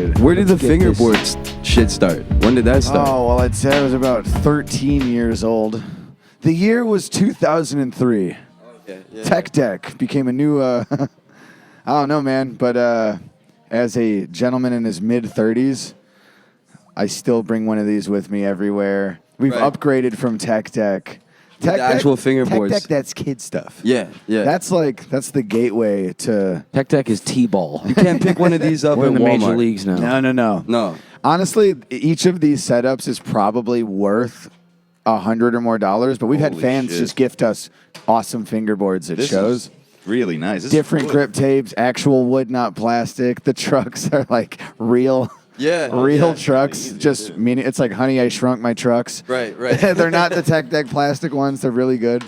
dude. Where did the fingerboard shit start? When did that start? Oh, well, I'd say I was about 13 years old. The year was 2003. Okay, yeah. Tech Deck became a new, I don't know, man, but as a gentleman in his mid-30s, I still bring one of these with me everywhere. We've upgraded from Tech Deck. The actual fingerboards. Tech Deck, that's kid stuff. Yeah. That's the gateway to... Tech Deck is T-ball. You can't pick one of these up We're in at the Walmart. major leagues now. No. Honestly, each of these setups is probably worth $100 or more, but we've had fans just gift us awesome fingerboards at shows. Really nice. This Different grip tapes, actual wood, not plastic. The trucks are like real trucks. Just meaning it's like Honey, I Shrunk My Trucks. Right. They're not the Tech Deck plastic ones. They're really good.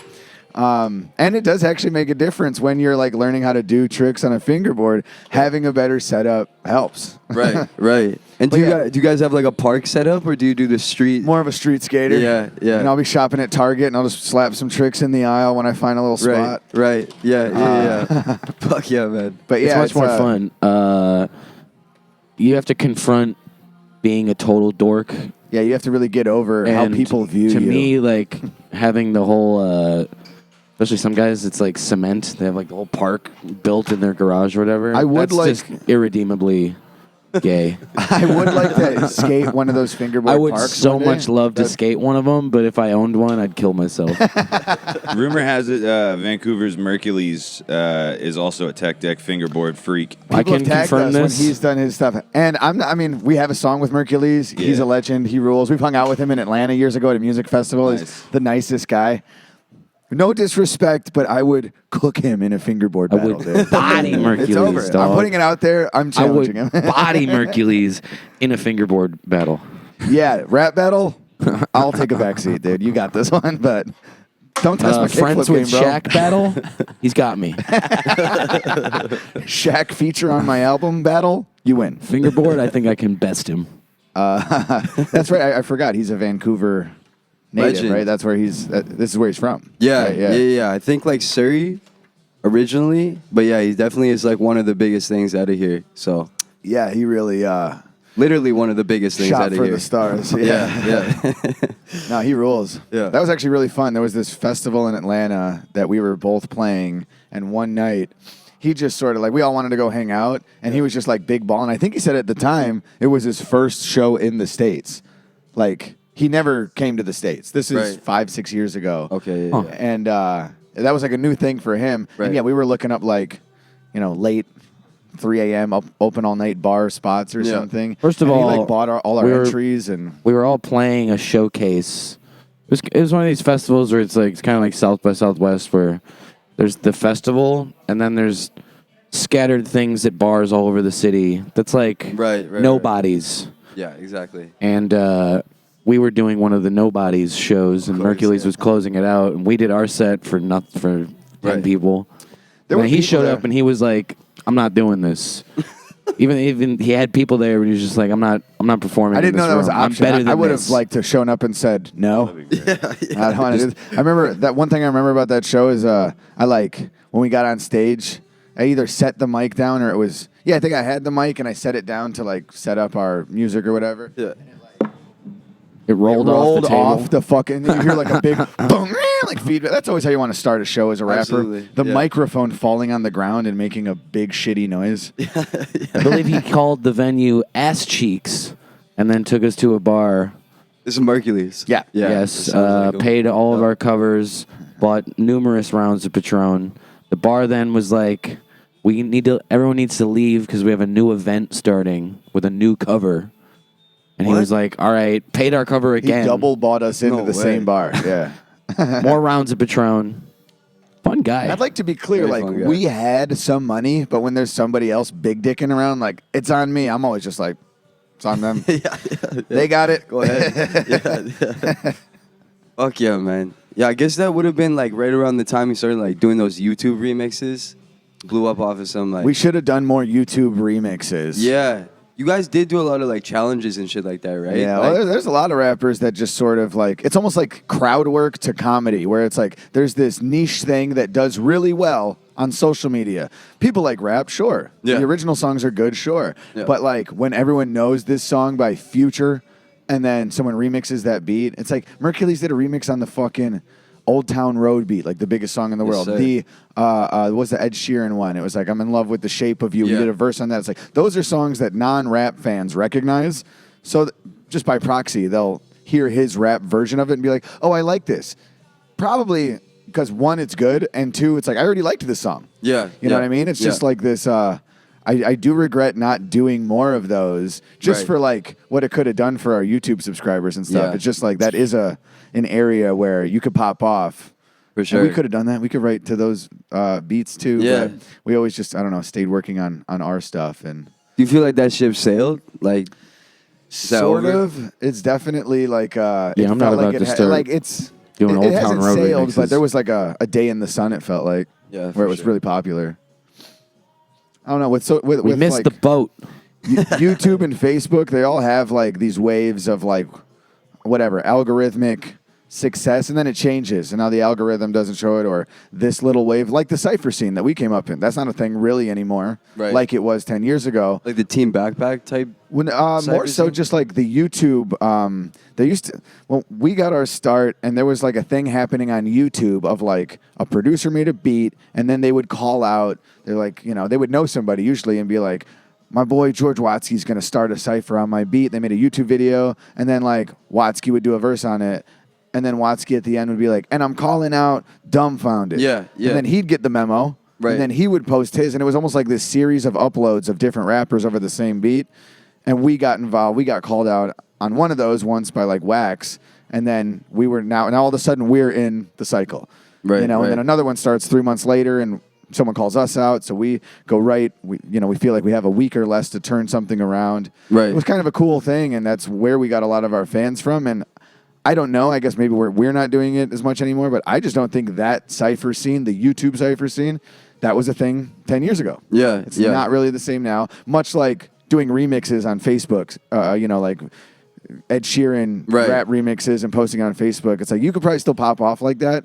And it does actually make a difference when you're like learning how to do tricks on a fingerboard. Having a better setup helps. Right. And do you guys have like a park setup, or do you do the street? More of a street skater. Yeah. And I'll be shopping at Target, and I'll just slap some tricks in the aisle when I find a little spot. Right. Yeah. Fuck yeah, man. But yeah, it's much more fun. You have to confront being a total dork. Yeah, you have to really get over how people view you. To me, like having the whole, especially some guys, it's like cement. They have like the whole park built in their garage or whatever. That's just irredeemably gay. I would like to skate one of those fingerboard I would parks so much love to skate one of them, but if I owned one, I'd kill myself. Rumor has it Vancouver's Mercules is also a Tech Deck fingerboard freak. I can confirm this. When he's done his stuff. And we have a song with Mercules. Yeah. He's a legend. He rules. We've hung out with him in Atlanta years ago at a music festival. Nice. He's the nicest guy. No disrespect, but I would cook him in a fingerboard battle. I would body Mercules. It's over. Dog. I'm putting it out there. I'm challenging him. Body Mercules in a fingerboard battle. Yeah, rap battle. I'll take a backseat, dude. You got this one, but don't test my Friends kickflip with game, bro. Shaq battle. He's got me. Shaq feature on my album battle. You win. Fingerboard. I think I can best him. That's right. I forgot. He's a Vancouver native, Legend. right? That's where he's. This is where he's from. Yeah, right? yeah. I think like Surrey originally, but yeah, he definitely is like one of the biggest things out of here. So yeah, he really literally one of the biggest things shot out of for here. the stars. Yeah. No, he rules. Yeah. That was actually really fun. There was this festival in Atlanta that we were both playing, and one night he just sort of like, we all wanted to go hang out, and he was just like big ball. And I think he said at the time it was his first show in the States. Like, he never came to the States. This is 5-6 years ago. Okay. Huh. And that was like a new thing for him. Right. And yeah, we were looking up like, late 3 a.m. open all night bar spots or something. First of and all, he like bought all our entries, and we were all playing a showcase. It was one of these festivals where it's kind of like South by Southwest, where there's the festival and then there's scattered things at bars all over the city. That's like nobodies. Yeah, exactly. And we were doing one of the nobodies shows, and Mercules was closing it out, and we did our set for 10 people. And he showed up and he was like, "I'm not doing this." even he had people there, but he was just like, "I'm not performing." I didn't know that was an I'm option. better than I would have this. liked to have shown up and said no. I don't want to do this. I remember that one thing I remember about that show is I when we got on stage, I either set the mic down or it was I think I had the mic and I set it down to like set up our music or whatever. Yeah. It rolled off the fucking. You hear like a big boom, like feedback. That's always how you want to start a show as a rapper. Absolutely. The microphone falling on the ground and making a big shitty noise. I believe he called the venue Ass Cheeks, and then took us to a bar. This is Mercules. Yeah. Yes. Paid all of our covers. Bought numerous rounds of Patron. The bar then was like, everyone needs to leave because we have a new event starting with a new cover. And he was like, all right, paid our cover again. He double bought us into the same bar. Yeah. More rounds of Patron. Fun guy. I'd like to be clear, we had some money, but when there's somebody else big dicking around, like, it's on me. I'm always just like, it's on them. They got it. Go ahead. Fuck yeah, man. Yeah, I guess that would have been like right around the time he started like doing those YouTube remixes. Blew up off of some like. We should have done more YouTube remixes. Yeah. You guys did do a lot of like challenges and shit like that, right? Yeah, like, well, there's a lot of rappers that just sort of like, it's almost like crowd work to comedy, where it's like there's this niche thing that does really well, on social media. People like rap, sure. Yeah. The original songs are good, sure. Yeah. But like when everyone knows this song by Future and then someone remixes that beat, it's like Mercules did a remix on the fucking Old Town Road beat, like the biggest song in the world. sir. The was the Ed Sheeran one. It was like I'm in love with the shape of you. Yeah. He did a verse on that. It's like those are songs that non-rap fans recognize. So just by proxy, they'll hear his rap version of it and be like, "Oh, I like this." Probably because one, it's good, and two, it's like I already liked this song. Yeah. You know what I mean? It's just like this. I do regret not doing more of those, just Right. for like what it could have done for our YouTube subscribers and stuff. Yeah. It's just like that is an area where you could pop off. For And sure. we could have done that. We could write to those beats too. Yeah. But we always just, I don't know, stayed working on our stuff. And Do you feel like that ship sailed? Like, that sort over? of. It's definitely like, Yeah, it I'm not felt like about it to ha- start like it's, doing it Old Town hasn't Road sailed, but remixes. there was like a day in the sun, it felt like, Yeah, for where it was sure. really popular. I don't know. With We missed like, the boat. YouTube and Facebook, they all have like these waves of like whatever algorithmic success, and then it changes, and now the algorithm doesn't show it, or this little wave, like the cipher scene that we came up in. That's not a thing really anymore, Right. like it was 10 years ago. Like the Team Backpack type? When more Cyber so, scene? just like the YouTube. They used to. Well, we got our start, and there was like a thing happening on YouTube of like a producer made a beat, and then they would call out. They're like, they would know somebody usually, and be like, "My boy George Watsky's gonna start a cipher on my beat." They made a YouTube video, and then like Watsky would do a verse on it. And then Watsky at the end would be like, "And I'm calling out Dumbfounded." Yeah, yeah. And then he'd get the memo. Right. And then he would post his. And it was almost like this series of uploads of different rappers over the same beat. And we got involved. We got called out on one of those once by like Wax. And then we were now all of a sudden we're in the cycle. Right, And right. then another one starts 3 months later and someone calls us out. So we go right. We feel like we have a week or less to turn something around. Right. It was kind of a cool thing. And that's where we got a lot of our fans from. And I don't know. I guess maybe we're not doing it as much anymore, but I just don't think that cipher scene, the YouTube cipher scene, that was a thing 10 years ago. Yeah, It's yeah. not really the same now. Much like doing remixes on Facebook, like Ed Sheeran Right. rap remixes and posting on Facebook. It's like you could probably still pop off like that,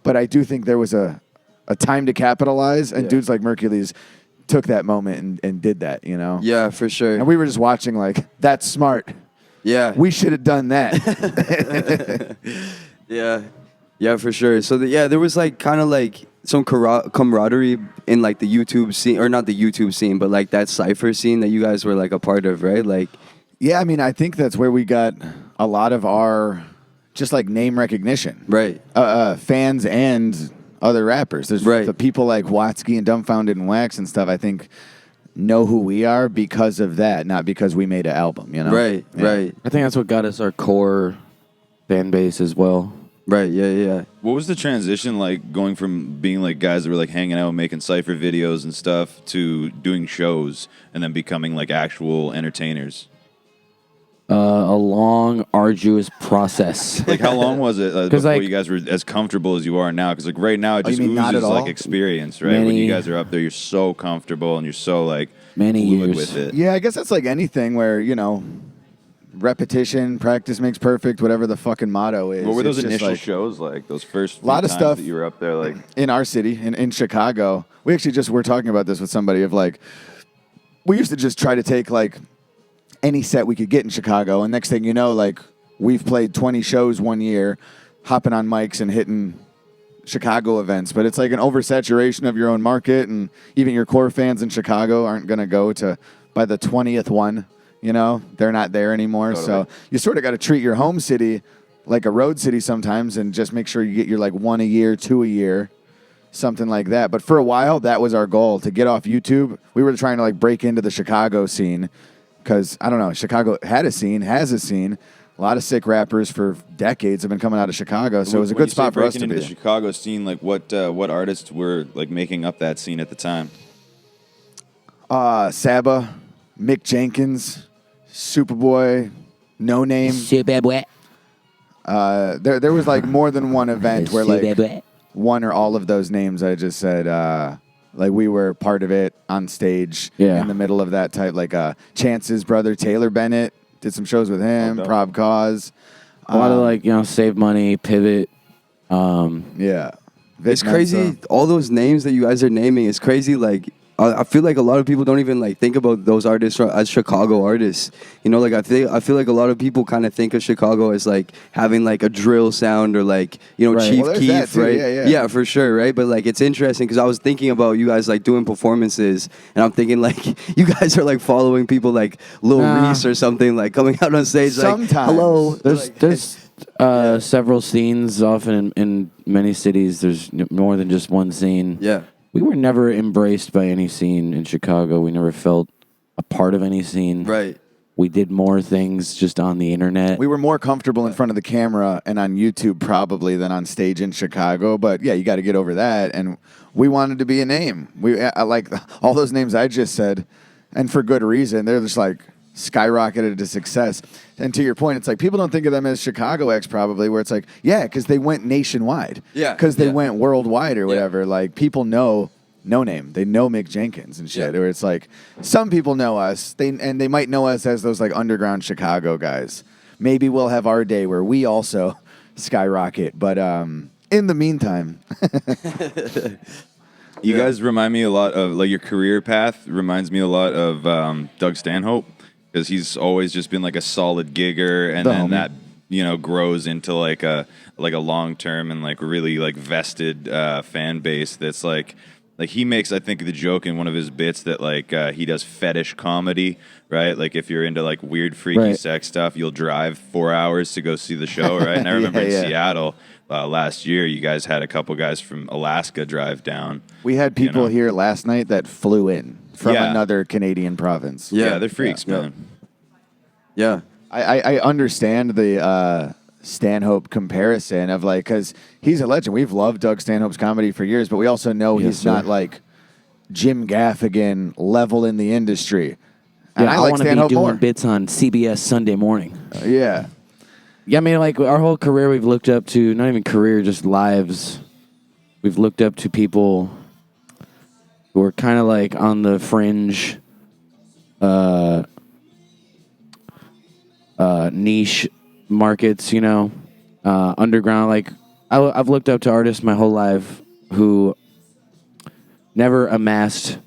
but I do think there was a time to capitalize, and Yeah. dudes like Mercules took that moment and did that, Yeah, for sure. And we were just watching like, that's smart. yeah. We should have done that. Yeah, yeah, for sure. So there was like kind of like some camaraderie in like the YouTube scene, or not the YouTube scene, but like that cipher scene that you guys were like a part of, right? Like, Yeah, I mean, I think that's where we got a lot of our just like name recognition. right, Fans and other rappers. There's Right. the people like Watsky and Dumbfounded and Wax and stuff, I think, know who we are because of that, not because we made an album, right, Yeah. right, I think that's what got us our core fan base as well. right. Yeah, yeah. What was the transition like going from being like guys that were like hanging out making cypher videos and stuff to doing shows and then becoming like actual entertainers? A long, arduous process. Like how long was it 'Cause, before like- you guys were as comfortable as you are now? Because like right now it Oh, you just mean not oozes at all? like experience, right? When Many- you guys are up there, you're so comfortable and you're so like Many fluid years. with it. Yeah, I guess that's like anything where, repetition, practice makes perfect, whatever the fucking motto is. What were those It's just initial like, shows like? Those first Lot of times stuff. that you were up there, like in our city, in Chicago, we actually just were talking about this with somebody of like, we used to just try to take like any set we could get in Chicago, and next thing you know, like we've played 20 shows one year, hopping on mics and hitting Chicago events. But it's like an oversaturation of your own market, and even your core fans in Chicago aren't going to go to by the 20th one. They're not there anymore. Totally. So you sort of got to treat your home city like a road city sometimes, and just make sure you get your like 1 a year, 2 a year. Something like that. But for a while, that was our goal, to get off YouTube. We were trying to like break into the Chicago scene because, I don't know, Chicago had a scene, has a scene. A lot of sick rappers for decades have been coming out of Chicago, so it was a When good you say spot for us breaking to into be. the Chicago scene. Like what artists were like making up that scene at the time? Saba, Mick Jenkins, Superboy, No Name. There was like more than one event where like one or all of those names I just said, like we were part of it on stage Yeah. in the middle of that type. Like Chance's brother Taylor Bennett did some shows with him. Oh, dope. Prob Cause. A lot of like, Save Money, Pivot. Yeah. It's crazy. All those names that you guys are naming is crazy. Like, I feel like a lot of people don't even like think about those artists as Chicago artists. You know, like I feel like a lot of people kind of think of Chicago as like having like a drill sound or like, you know, Right. Chief Well, there's Keef, that too. right? Yeah. For sure, right? But like it's interesting because I was thinking about you guys like doing performances, and I'm thinking like you guys are like following people like Lil Nah. Reese or something, like coming out on stage Sometimes. like, hello. There's several scenes. Often in many cities, there's more than just one scene. Yeah. We were never embraced by any scene in Chicago. We never felt a part of any scene. Right. We did more things just on the internet. We were more comfortable in front of the camera and on YouTube probably than on stage in Chicago. But yeah, you got to get over that. And we wanted to be a name. I like all those names I just said, and for good reason. They're just like skyrocketed to success. And to your point, it's like people don't think of them as Chicago acts probably, where it's like, yeah, because they went nationwide. Yeah, Because they yeah. went worldwide or whatever. Like people know No Name. They know Mick Jenkins and shit. Yeah. Or it's like some people know us. They might know us as those like underground Chicago guys. Maybe we'll have our day where we also skyrocket. But in the meantime, You guys remind me a lot of, like, your career path reminds me a lot of Doug Stanhope, because he's always just been like a solid gigger, and The then homie. that, you know, grows into like a long term and like really like vested fan base that's like he makes, I think, the joke in one of his bits that like he does fetish comedy, right? Like if you're into like weird freaky Right. sex stuff, you'll drive 4 hours to go see the show, right? And I remember in Yeah. Seattle last year, you guys had a couple guys from Alaska drive down. we had people know. here last night that flew in from Yeah. another Canadian province. Yeah, they're freaks, Yeah. man. Yeah. I understand the Stanhope comparison of like, because he's a legend. We've loved Doug Stanhope's comedy for years, but we also know Yes, he's sir. not like Jim Gaffigan level in the industry. And Yeah, I I like want to be Stanhope doing more. bits on CBS Sunday morning. Yeah. Yeah, I mean, like our whole career, we've looked up to, not even career, just lives. We've looked up to people who are kind of like on the fringe, niche markets, you know, underground. Like I've looked up to artists my whole life who never amassed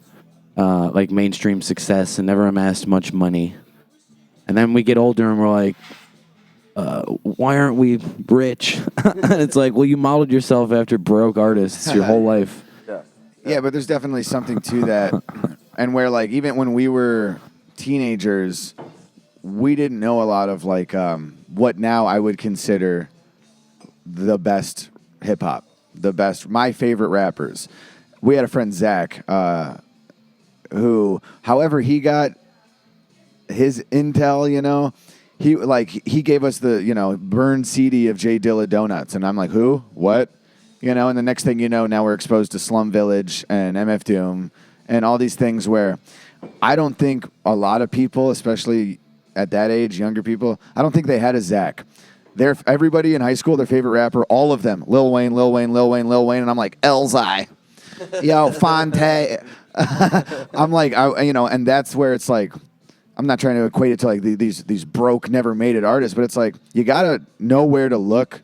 like mainstream success and never amassed much money. And then we get older and we're like, why aren't we rich? And it's like, well, you modeled yourself after broke artists your whole life. Yeah, but there's definitely something to that. And where like even when we were teenagers, we didn't know a lot of like what now I would consider the best hip hop, my favorite rappers. We had a friend Zach, who, however he got his intel, you know, he gave us the, you know, burned CD of J Dilla Donuts, and I'm like, who? What? You know, and the next thing you know, now we're exposed to Slum Village and MF Doom and all these things where I don't think a lot of people, especially at that age, younger people, I don't think they had a Zach. Everybody in high school, their favorite rapper, all of them, Lil Wayne, and I'm like, Elzai. Yo, Fonte. I'm like, and that's where it's like, I'm not trying to equate it to like these broke, never made it artists, but it's like you gotta know where to look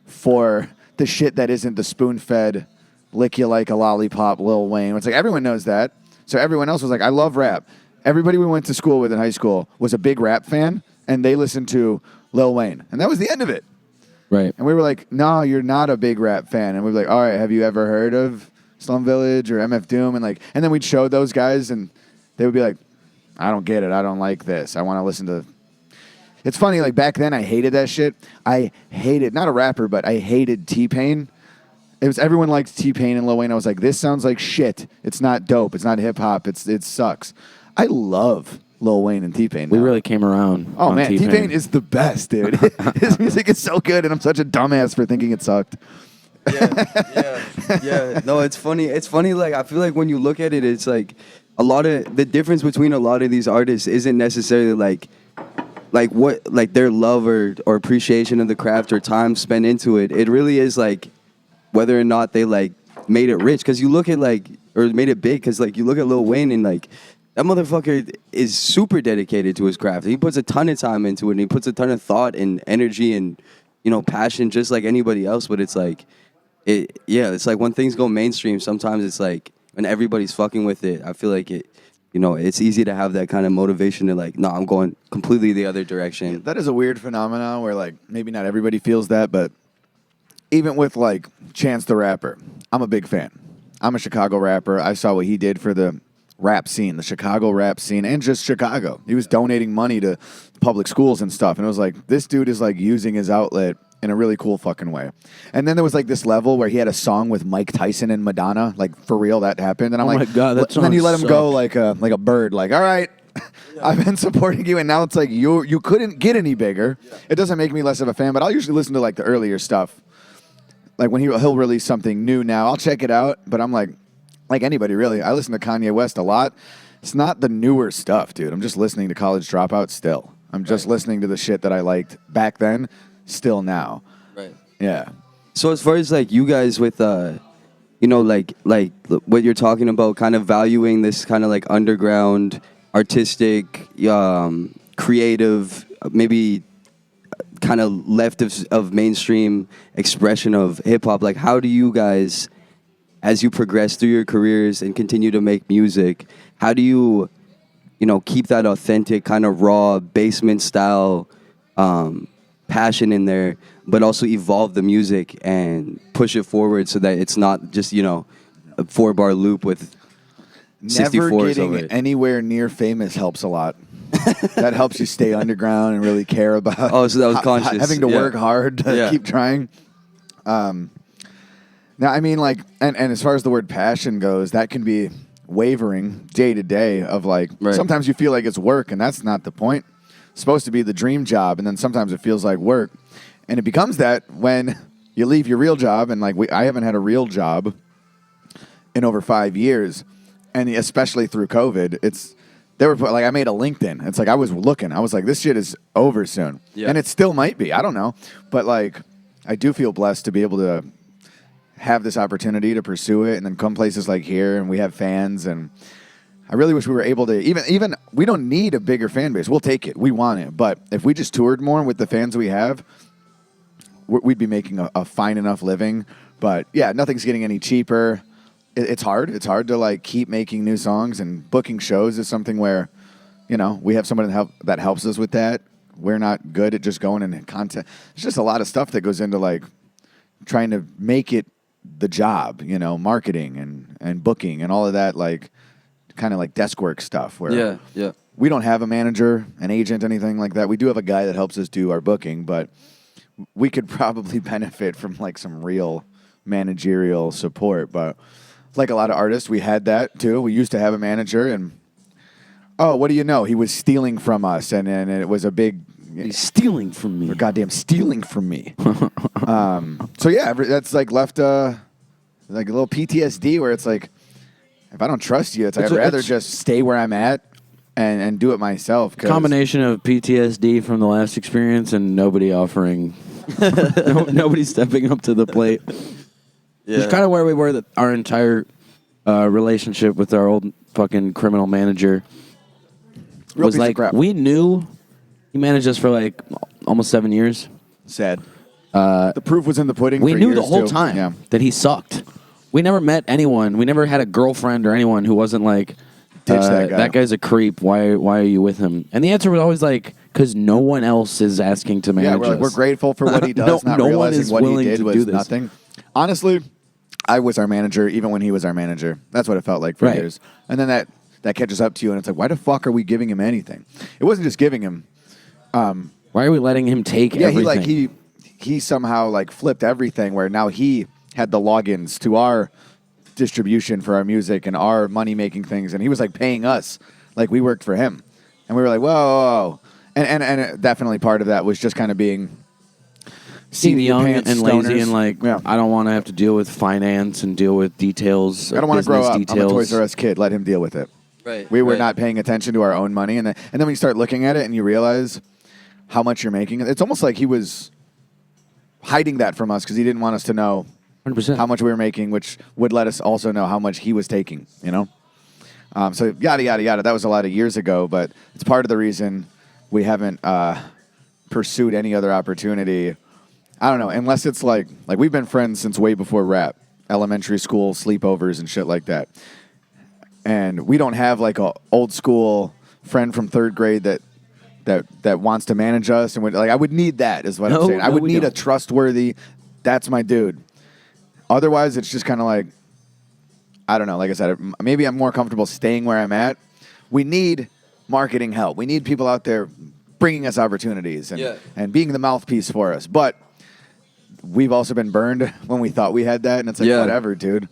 for the shit that isn't the spoon-fed, lick you like a lollipop, Lil Wayne. It's like everyone knows that, so everyone else was like, I love rap. Everybody we went to school with in high school was a big rap fan, and they listened to Lil Wayne, and that was the end of it. Right. And we were like, no, you're not a big rap fan. And we were like, all right, have you ever heard of Slum Village or MF Doom? And then we'd show those guys, and they would be like, I don't get it. I don't like this. I want to listen to... It's funny, like back then I hated that shit. I hated, not a rapper, but I hated T-Pain. It was everyone liked T-Pain and Lil Wayne. I was like, this sounds like shit. It's not dope. It's not hip-hop. It sucks. I love Lil Wayne and T-Pain now. We really came around. Oh, on man, T-Pain is the best, dude. His music is so good, and I'm such a dumbass for thinking it sucked. Yeah. No, it's funny. It's funny. Like I feel like when you look at it, it's like a lot of the difference between a lot of these artists isn't necessarily like what like their love or appreciation of the craft or time spent into it. It really is like whether or not they like made it rich. Because you look at like or made it big. Because like you look at Lil Wayne and like that motherfucker is super dedicated to his craft. He puts a ton of time into it, and he puts a ton of thought and energy and passion, just like anybody else. But it's like it's like when things go mainstream, sometimes it's like when everybody's fucking with it, I feel like it's easy to have that kind of motivation to like, no, I'm going completely the other direction. Yeah, that is a weird phenomenon where like maybe not everybody feels that, but even with like Chance the Rapper, I'm a big fan. I'm a Chicago rapper. I saw what he did for the rap scene, the Chicago rap scene, and just Chicago. He was donating money to public schools and stuff. And it was like, this dude is like using his outlet in a really cool fucking way. And then there was like this level where he had a song with Mike Tyson and Madonna. Like, for real, that happened. And I'm Oh like, my God, that and then you song let him go sucked. like a bird. Like, all right, I've been supporting you. And now it's like, you couldn't get any bigger. It doesn't make me less of a fan, but I'll usually listen to like the earlier stuff. Like when he'll release something new now, I'll check it out. But I'm like anybody really, I listen to Kanye West a lot. It's not the newer stuff, dude. I'm just listening to College Dropout still. I'm just listening to the shit that I liked back then, still now. Right. Yeah. So as far as like you guys with like what you're talking about, kind of valuing this kind of like underground, artistic, creative, maybe kind of left of mainstream expression of hip hop. Like, how do you guys, as you progress through your careers and continue to make music, how do you, keep that authentic kind of raw basement style passion in there, but also evolve the music and push it forward so that it's not just, a 4-bar loop with 64s Never over getting it. anywhere near famous helps a lot. That helps you stay underground and really care about. Oh, so that was conscious. Having to work hard to keep trying. Now, I mean, like, and as far as the word passion goes, that can be wavering day to day of like, sometimes you feel like it's work, and that's not the point. It's supposed to be the dream job, and then sometimes it feels like work. And it becomes that when you leave your real job, and like, I haven't had a real job in over 5 years, and especially through COVID, I made a LinkedIn. It's like I was looking. I was like, this shit is over soon. Yeah. And it still might be. I don't know. But like, I do feel blessed to be able to have this opportunity to pursue it and then come places like here, and we have fans, and I really wish we were able to even we don't need a bigger fan base. We'll take it. We want it. But if we just toured more with the fans we have, we'd be making a fine enough living. But yeah, nothing's getting any cheaper. It's hard. It's hard to like keep making new songs, and booking shows is something where, we have someone that helps us with that. We're not good at just going in content. It's just a lot of stuff that goes into like trying to make it the job, marketing and booking and all of that, like kind of like desk work stuff where we don't have a manager, an agent, anything like that. We do have a guy that helps us do our booking, but we could probably benefit from like some real managerial support. But like a lot of artists, we had that too. We used to have a manager, and what do you know? He was stealing from us, and it was a big... He's stealing from me. They're goddamn stealing from me. So yeah, that's like left like a little PTSD where it's like, if I don't trust you, I'd rather just stay where I'm at and do it myself. Combination of PTSD from the last experience and nobody offering, nobody stepping up to the plate. Yeah. It's kind of where we were our entire relationship with our old fucking criminal manager. Was like, we knew he managed us for like almost 7 years. Sad. The proof was in the pudding. We for knew years the whole too. time that he sucked. We never met anyone. We never had a girlfriend or anyone who wasn't like, ditch that guy. That guy's a creep. Why are you with him? And the answer was always like, because no one else is asking to manage us. We're grateful for what he does, not realizing what he did was nothing. Honestly, I was our manager even when he was our manager. That's what it felt like for years. And then that catches up to you, and it's like, why the fuck are we giving him anything? It wasn't just giving him. Why are we letting him take everything? He somehow like flipped everything where now he had the logins to our distribution for our music and our money making things, and he was like paying us like we worked for him, and we were like, whoa. And definitely part of that was just kind of being young and lazy and like, I don't want to have to deal with finance and deal with details. I don't want to grow up. I'm a Toys R Us kid. Let him deal with it. Right. We were not paying attention to our own money, and then when you start looking at it and you realize how much you're making, it's almost like he was hiding that from us because he didn't want us to know 100%. how much we were making, which would let us also know how much he was taking. So yada yada yada. That was a lot of years ago, but it's part of the reason we haven't pursued any other opportunity I don't know, unless it's like we've been friends since way before rap, elementary school sleepovers and shit like that. And we don't have like a old school friend from third grade that wants to manage us, and I would need that is what I'm saying. I would need a trustworthy. That's my dude. Otherwise, it's just kind of like, I don't know. Like I said, maybe I'm more comfortable staying where I'm at. We need marketing help. We need people out there bringing us opportunities and being the mouthpiece for us. But we've also been burned when we thought we had that, and it's like, whatever, dude.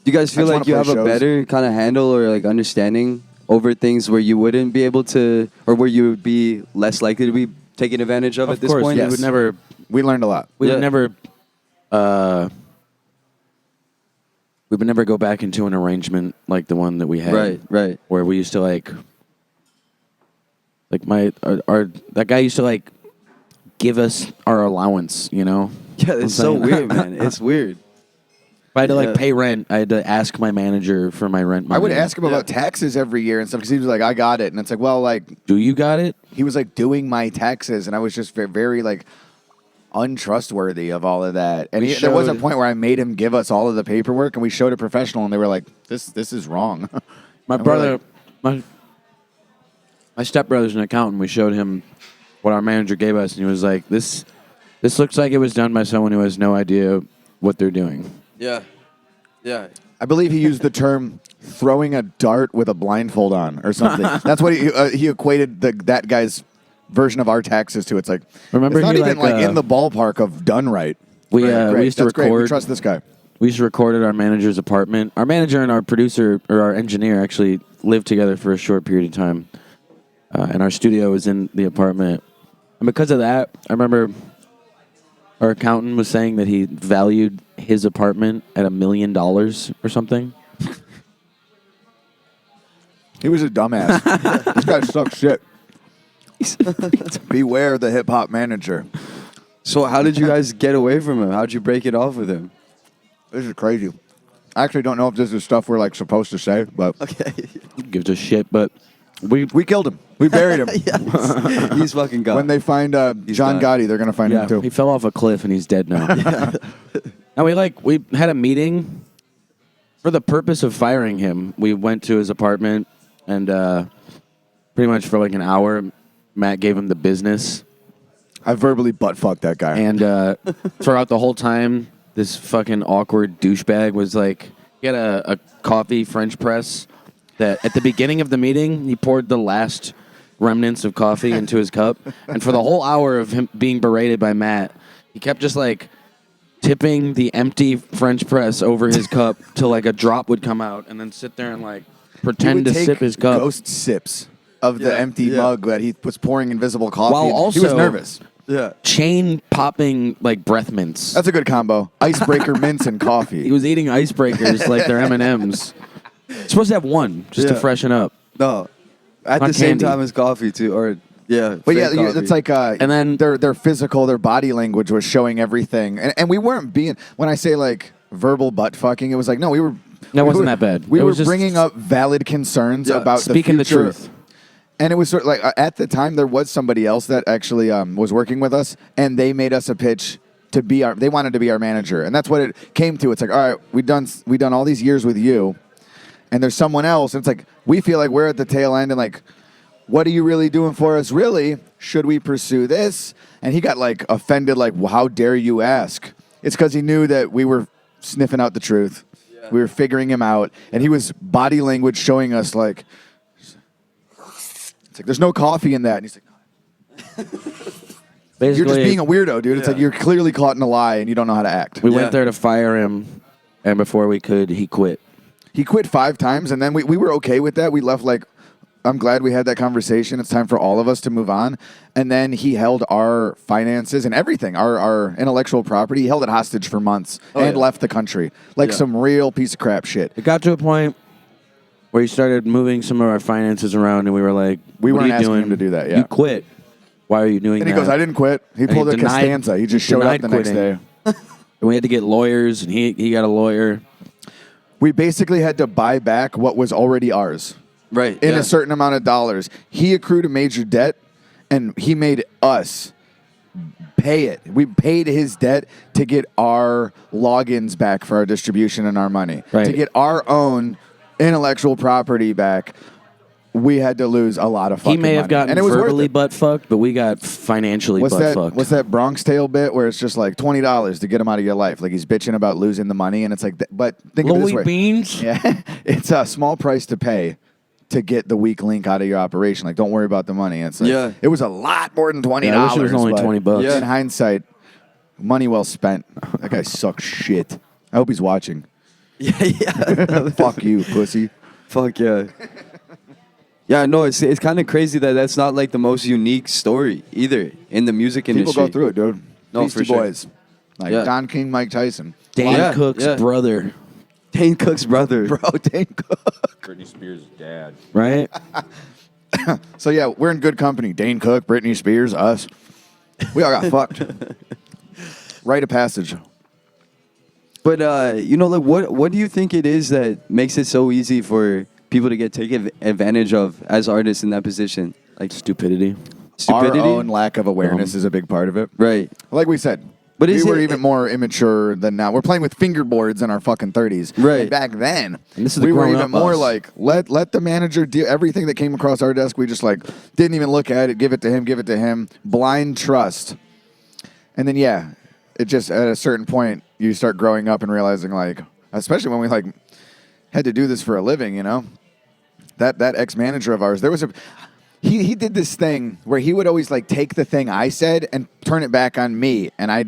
Do you guys feel like you have a better kind of handle or like understanding over things where you wouldn't be able to, or where you would be less likely to be taken advantage of at this point? Yes. We learned a lot. We would never go back into an arrangement like the one that we had. Right. Where we used to that guy used to like give us our allowance, you know? Yeah, it's so weird, man. It's weird. If I had to like pay rent, I had to ask my manager for my rent money. I would ask him about taxes every year and stuff because he was like, I got it. And it's like, well, like. Do you got it? He was like doing my taxes, and I was just very, very like untrustworthy of all of that. And there was a point where I made him give us all of the paperwork, and we showed a professional, and they were like, this is wrong. My brother, my stepbrother's an accountant. We showed him what our manager gave us, and he was like, this looks like it was done by someone who has no idea what they're doing. Yeah. I believe he used the term throwing a dart with a blindfold on or something. That's what he equated that guy's version of our taxes to. It's like, remember, it's not even like in the ballpark of done right. We used to record. Great. We trust this guy. We used to record at our manager's apartment. Our manager and our producer, or our engineer, actually lived together for a short period of time. And our studio was in the apartment. And because of that, I remember our accountant was saying that he valued his apartment at $1 million or something. He was a dumbass. This guy sucks shit. Beware the hip-hop manager. So how did you guys get away from him? How'd you break it off with him? This is crazy. I actually don't know if this is stuff we're like supposed to say, but okay. Gives a shit, but we killed him. We buried him. Yes. He's fucking gone. When they find John Gotti, they're gonna find him too. He fell off a cliff and he's dead now. And we had a meeting for the purpose of firing him. We went to his apartment and pretty much for like an hour, Matt gave him the business. I verbally butt fucked that guy. And throughout the whole time, this fucking awkward douchebag was like, he had a coffee French press that at the beginning of the meeting, he poured the last remnants of coffee into his cup. And for the whole hour of him being berated by Matt, he kept just like tipping the empty French press over his cup till like a drop would come out and then sit there and like pretend to sip his cup. Ghost sips of the empty mug that he was pouring invisible coffee. While also he was nervous. Yeah. Chain popping like breath mints. That's a good combo. Icebreaker mints and coffee. He was eating icebreakers like they're M&Ms. Supposed to have one just to freshen up. No. At Not the same candy. time as coffee too, or But yeah, coffee. it's like and then their physical, their body language was showing everything, and we weren't being. When I say like verbal butt fucking, it was like no, we were. That wasn't that bad. We It were was just bringing up valid concerns about speaking the future. the truth. And it was sort of like at the time there was somebody else that actually was working with us, and they made us a pitch to be our. They wanted to be our manager, and that's what it came to. It's like, all right, we done all these years with you, and there's someone else, and it's like we feel like we're at the tail end, and like, what are you really doing for us? Really, should we pursue this? And he got like offended, like, well, how dare you ask? It's because he knew that we were sniffing out the truth. Yeah. We were figuring him out, and he was body language showing us like. It's like, there's no coffee in that. And he's like, you're just being a weirdo, dude. It's like you're clearly caught in a lie and you don't know how to act. We went there to fire him, and before we could, he quit. He quit 5 times, and then we were okay with that. We left like, I'm glad we had that conversation. It's time for all of us to move on. And then he held our finances and everything, our intellectual property. He held it hostage for months and left the country. Like some real piece of crap shit. It got to a point where he started moving some of our finances around, and we were like, we what weren't are you asking doing? him to do that, You quit. Why are you doing that? And he goes, I didn't quit. He pulled a Costanza. He just showed up the next day. And we had to get lawyers, and he got a lawyer. We basically had to buy back what was already ours. Right. In a certain amount of dollars. He accrued a major debt, and he made us pay it. We paid his debt to get our logins back for our distribution and our money. Right. To get our own intellectual property back, we had to lose a lot of fucking He may have money. gotten And it was worth verbally it. butt fucked, but we got financially What's butt that? fucked. What's that Bronx Tale bit where it's just like $20 to get him out of your life? Like he's bitching about losing the money, and it's like, but think of it this Louis way. Beans? Yeah, it's a small price to pay to get the weak link out of your operation. Like, don't worry about the money. It's like, it was a lot more than $20. Yeah, I wish it was only but $20. In hindsight, money well spent. That guy sucks shit. I hope he's watching. Yeah. Fuck you, pussy. Fuck yeah. Yeah, no, it's kind of crazy that that's not like the most unique story either in the music industry. People go through it, dude. No, Beastie for sure. Boys. Like Don King, Mike Tyson. Dane Yeah, Cook's yeah. brother, Dane Cook's brother. Bro, Dane Cook. Britney Spears' dad. right? So, yeah, we're in good company. Dane Cook, Britney Spears, us. We all got fucked. Rite of passage. But you know, like what do you think it is that makes it so easy for people to get taken advantage of as artists in that position? Like Stupidity. stupidity? Our own lack of awareness is a big part of it. Right. Like we said, But we is were it- even more immature than now. We're playing with fingerboards in our fucking 30s. Right. And back then, And this is the we were grown-up even more us. like, let the manager do everything that came across our desk. We just like didn't even look at it, give it to him. Blind trust. And then, yeah, it just, at a certain point, you start growing up and realizing, like, especially when we like had to do this for a living, you know, that ex-manager of ours, there was he did this thing where he would always like take the thing I said and turn it back on me, and I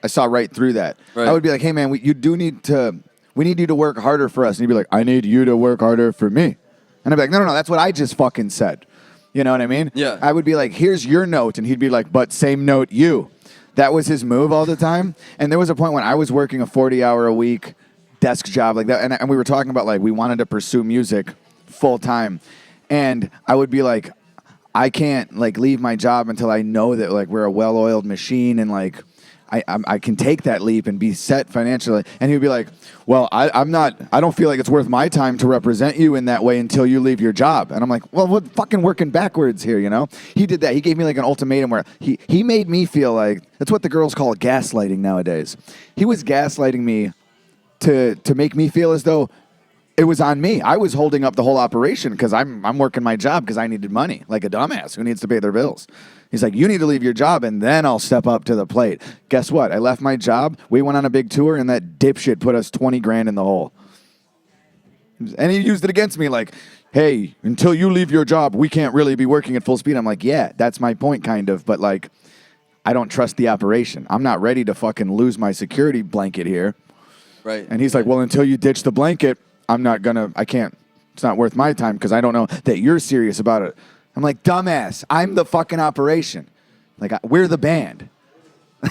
saw right through that. Right. I would be like, hey man, we need you to work harder for us, and he'd be like, I need you to work harder for me, and I'd be like, no, that's what I just fucking said. You know what I mean? Yeah. I would be like, here's your note, and he'd be like, but same note you. That was his move all the time. And there was a point when I was working a 40-hour-a-week desk job like that, and we were talking about like we wanted to pursue music full time, and I would be like, I can't like leave my job until I know that like we're a well-oiled machine and like I can take that leap and be set financially. And he would be like, well, I don't feel like it's worth my time to represent you in that way until you leave your job. And I'm like, well, what fucking working backwards here, you know? He did that. He gave me like an ultimatum where he made me feel like, that's what the girls call gaslighting nowadays. He was gaslighting me to make me feel as though it was on me. I was holding up the whole operation because I'm working my job because I needed money, like a dumbass who needs to pay their bills. He's like, you need to leave your job and then I'll step up to the plate. Guess what? I left my job. We went on a big tour and that dipshit put us 20 grand in the hole. And he used it against me like, hey, until you leave your job, we can't really be working at full speed. I'm like, yeah, that's my point kind of. But like, I don't trust the operation. I'm not ready to fucking lose my security blanket here. Right. And he's like, well, until you ditch the blanket, I can't, it's not worth my time because I don't know that you're serious about it. I'm like, dumbass, I'm the fucking operation. Like, we're the band.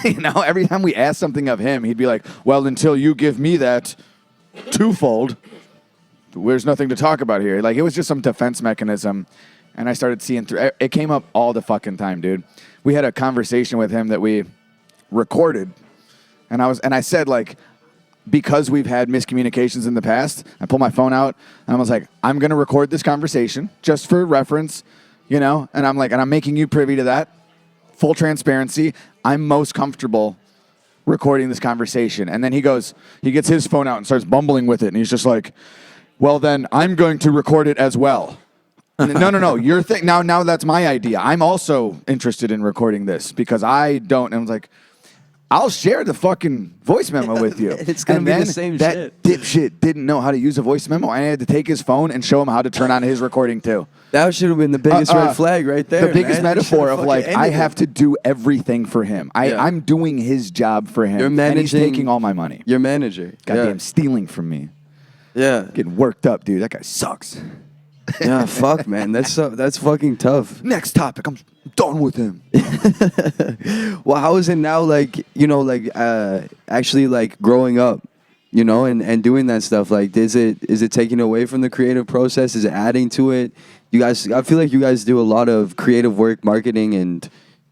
You know, every time we asked something of him, he'd be like, well, until you give me that twofold, there's nothing to talk about here. Like, it was just some defense mechanism. And I started seeing through it. Came up all the fucking time, dude. We had a conversation with him that we recorded. And I said, like, because we've had miscommunications in the past, I pulled my phone out and I was like, I'm going to record this conversation just for reference, you know? And I'm like, and I'm making you privy to that. Full transparency. I'm most comfortable recording this conversation. And then he gets his phone out and starts bumbling with it. And he's just like, well, then I'm going to record it as well. And no, your thing. Now that's my idea. I'm also interested in recording this because I don't. And I was like, I'll share the fucking voice memo with you. It's gonna and be the then same that shit. dipshit didn't know how to use a voice memo. I had to take his phone and show him how to turn on his recording too. That should have been the biggest red flag right there. The biggest man. metaphor You of should've like, fucking I ended have it. to do everything for him. I'm doing his job for him. You're and he's managing taking all my money. Your manager. Goddamn stealing from me. Yeah. Getting worked up, dude. That guy sucks. Yeah, fuck, man. That's fucking tough. Next topic. I'm done with him. Well, how is it now, like, you know, like, actually, like, growing up, you know, and doing that stuff? Like, is it taking away from the creative process? Is it adding to it? You guys, I feel like you guys do a lot of creative work, marketing,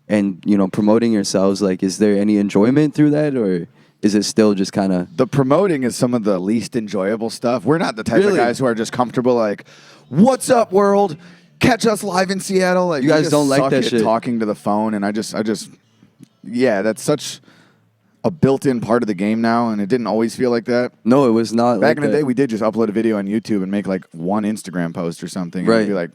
and you know, promoting yourselves. Like, is there any enjoyment through that, or is it still just kind of... The promoting is some of the least enjoyable stuff. We're not the type Really? of guys who are just comfortable like, what's up, world? Catch us live in Seattle. Like, You guys we just don't like suck that at shit. talking to the phone, and I just yeah, that's such a built-in part of the game now, and it didn't always feel like that. No, it was not. Back in the day, we did just upload a video on YouTube and make like one Instagram post or something, and Right. it'd be like,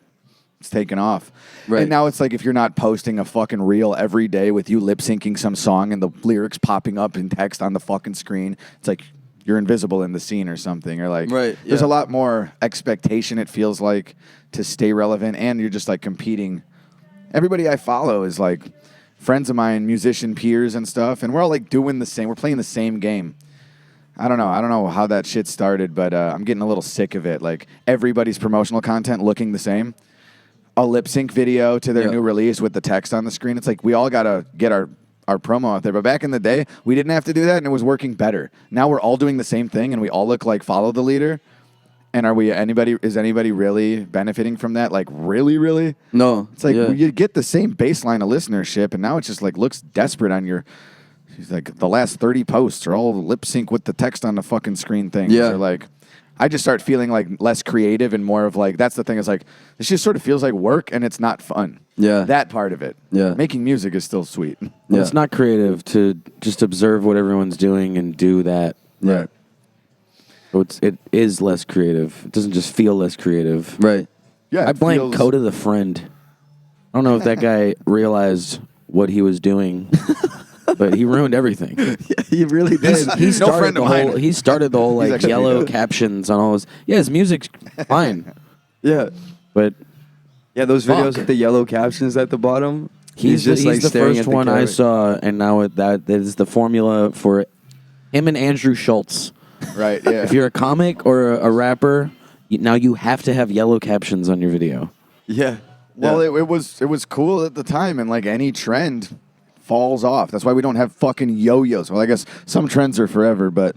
it's taken off. Right. And now it's like if you're not posting a fucking reel every day with you lip syncing some song and the lyrics popping up in text on the fucking screen, it's like you're invisible in the scene or something. Or like, Right, there's yeah. a lot more expectation, it feels like, to stay relevant, and you're just like competing. Everybody I follow is like friends of mine, musician peers and stuff, and we're all like doing the same. We're playing the same game. I don't know how that shit started, but I'm getting a little sick of it. Like everybody's promotional content looking the same. A lip sync video to their Yeah. new release with the text on the screen. It's like we all gotta get our promo out there. But back in the day, we didn't have to do that, and it was working better. Now we're all doing the same thing, and we all look like follow the leader. And is anybody really benefiting from that? Like really? No. It's like yeah. you get the same baseline of listenership, and now it just like looks desperate on your. She's like the last 30 posts are all lip sync with the text on the fucking screen thing. Yeah. Or like, I just start feeling like less creative and more of like that's the thing. Is like this just sort of feels like work, and it's not fun. Yeah. That part of it. Yeah. Making music is still sweet. Well, Yeah. it's not creative to just observe what everyone's doing and do that. Right. So it is less creative. It doesn't just feel less creative. Right. Yeah. I it blame feels- Coda the Friend. I don't know if that guy realized what he was doing, but he ruined everything. He really did. He No started friend the of whole. mine. He started the whole He's like actually yellow good. captions on all his. Yeah, his music's fine, Yeah. but Yeah, those videos Fuck. with the yellow captions at the bottom. he's just the, like he's the staring first at the one I camera. saw, and now that is the formula for him and Andrew Schultz. Right. Yeah. If you're a comic or a rapper, now you have to have yellow captions on your video. Yeah. Well, yeah. it was cool at the time, and like any trend falls off. That's why we don't have fucking yo-yos. Well, I guess some trends are forever, but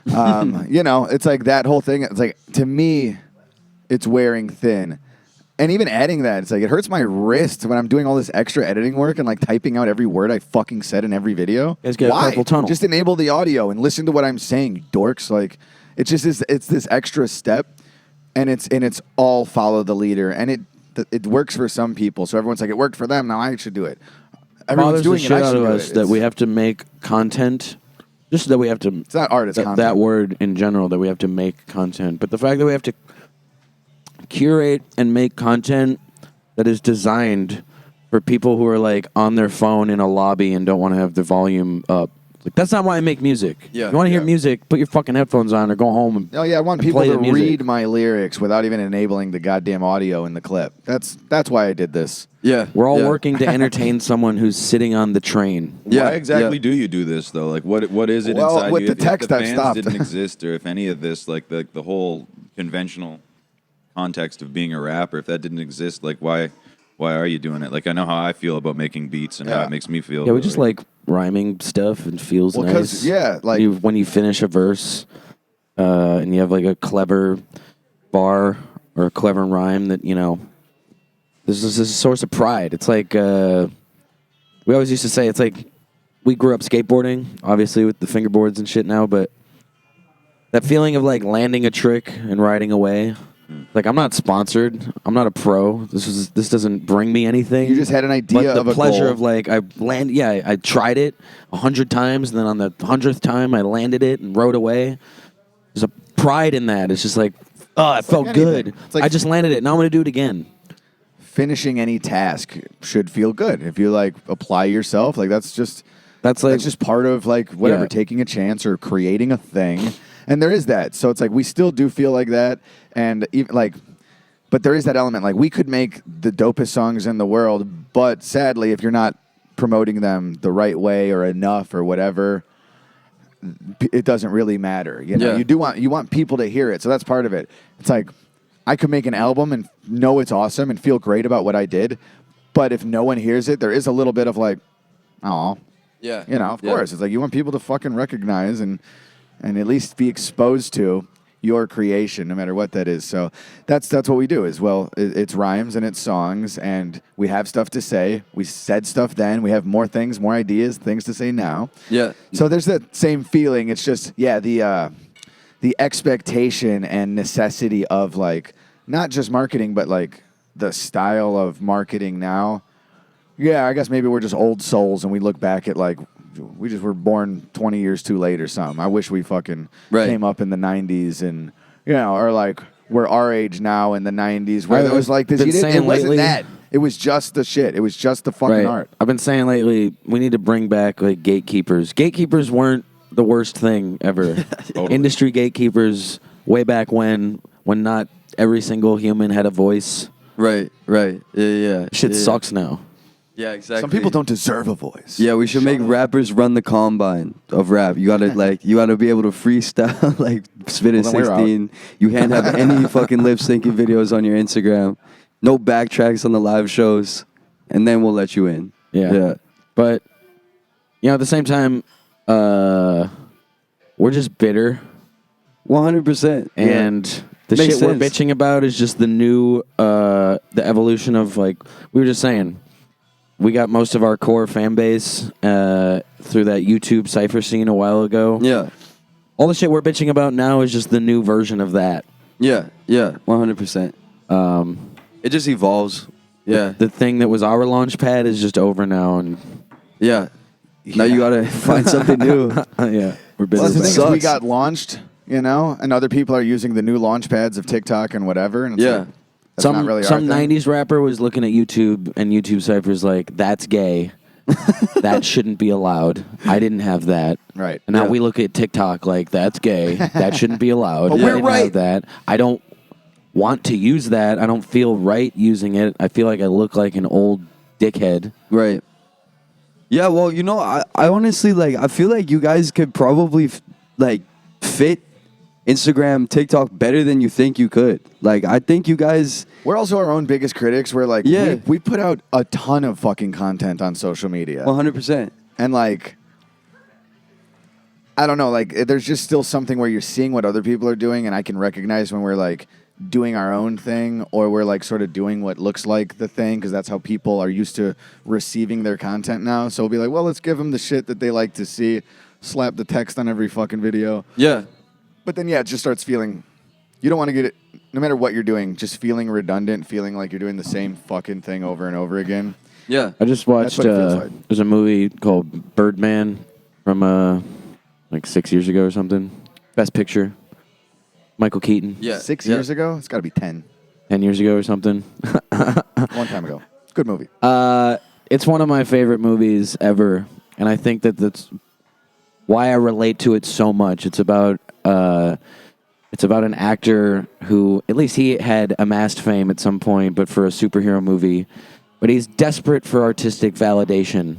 you know, it's like that whole thing. It's like to me, it's wearing thin, and even adding that, it's like it hurts my wrist when I'm doing all this extra editing work and like typing out every word I fucking said in every video. You guys get a Why? carpal tunnel. Just enable the audio and listen to what I'm saying, you dorks. Like it's just it's this extra step, and it's all follow the leader, and it works for some people. So everyone's like, it worked for them. Now I should do it. Everyone's Bothers the doing shit it. I out should of do us it. that we have to make content. Just that we have to. It's not art. It's content. that word in general, that we have to make content. But the fact that we have to curate and make content that is designed for people who are like on their phone in a lobby and don't want to have the volume up. Like, that's not why I make music. Yeah, You want to hear yeah. music, put your fucking headphones on or go home and Oh yeah, I want and people play to the music. read my lyrics without even enabling the goddamn audio in the clip. That's why I did this. Yeah. We're all yeah. working to entertain someone who's sitting on the train. Yeah, Why exactly yeah. do you do this though? Like, what is it Well, inside with you? the If text, the I've fans stopped. didn't exist, or if any of this, like the whole conventional context of being a rapper, if that didn't exist, like why are you doing it? Like, I know how I feel about making beats and how Yeah. it makes me feel. Yeah, we but, just like rhyming stuff and feels Well, nice. 'cause, yeah, like- when you finish a verse and you have like a clever bar or a clever rhyme that, you know, this is a source of pride. It's like we always used to say, it's like we grew up skateboarding, obviously with the fingerboards and shit now, but that feeling of like landing a trick and riding away. Like, I'm not sponsored. I'm not a pro. This doesn't bring me anything. You just had an idea But the of a pleasure goal. of like I tried it 100 times, and then on the 100th time I landed it and rode away. There's a pride in that. It's just like, oh, it felt anything. good. It's like- I just landed it. Now I'm gonna do it again. Finishing any task should feel good if you like apply yourself. Like that's just part of like whatever, Yeah. taking a chance or creating a thing. And there is that. So it's like we still do feel like that, and even like, but there is that element. Like we could make the dopest songs in the world, but sadly, if you're not promoting them the right way or enough or whatever, it doesn't really matter. You know, Yeah. you want people to hear it. So that's part of it. It's like I could make an album and know it's awesome and feel great about what I did, but if no one hears it, there is a little bit of like, oh, Yeah. you know, of Yeah. course. It's like you want people to fucking recognize and at least be exposed to your creation, no matter what that is. So that's what we do is, well, it's rhymes and it's songs, and we have stuff to say. We said stuff then. We have more things, more ideas, things to say now. Yeah. So there's that same feeling. It's just, yeah, the expectation and necessity of like not just marketing, but like the style of marketing now Yeah, I guess maybe we're just old souls and we look back at like we just were born 20 years too late or something. I wish we fucking came up in the 90s and or like we're our age now in the 90s where it was like this. It wasn't that. It was just the shit. It was just the fucking art. I've been saying lately we need to bring back like gatekeepers. Gatekeepers weren't the worst thing ever. Totally. Industry gatekeepers way back when not every single human had a voice. Right. Yeah. Shit sucks now. Yeah, exactly. Some people don't deserve a voice. Yeah, we should make rappers run the combine of rap. You gotta be able to freestyle, like spit at 16. You can't have any fucking lip syncing videos on your Instagram. No backtracks on the live shows, and then we'll let you in. Yeah. But at the same time, we're just bitter. 100%. And the Makes shit sense. we're bitching about is just the new, the evolution of like we were just saying. We got most of our core fan base through that YouTube cipher scene a while ago. Yeah. All the shit we're bitching about now is just the new version of that. Yeah, 100%. It just evolves. Yeah. The thing that was our launch pad is just over now. And now you got to find something new. Yeah. We're busy. Well, the about thing it. is we got launched, and other people are using the new launch pads of TikTok and whatever. And it's like, that's not really some our thing. 90s rapper was looking at YouTube, and YouTube cypher's like, that's gay. That shouldn't be allowed. I didn't have that. Right. And now we look at TikTok like, that's gay. That shouldn't be allowed. But I we're didn't right. have that. I don't want to use that. I don't feel right using it. I feel like I look like an old dickhead. Right. Yeah, well, I honestly, I feel like you guys could probably, fit Instagram, TikTok better than you think you could. I think you guys... We're also our own biggest critics. We're like, we put out a ton of fucking content on social media. 100%. And I don't know, there's just still something where you're seeing what other people are doing, and I can recognize when we're doing our own thing, or we're sort of doing what looks like the thing, because that's how people are used to receiving their content now. So we'll be like, well, let's give them the shit that they like to see, slap the text on every fucking video. Yeah. But then, it just starts feeling, you don't want to get it, no matter what you're doing, just feeling redundant, feeling like you're doing the same fucking thing over and over again. Yeah. I just watched, what it feels like. there's a movie called Birdman from 6 years ago or something. Best Picture. Michael Keaton. Yeah. 6 years ago? It's got to be 10. 10 years ago or something. Long time ago. Good movie. It's one of my favorite movies ever, and I think that's why I relate to it so much. It's about an actor who, at least he had amassed fame at some point, but for a superhero movie. But he's desperate for artistic validation.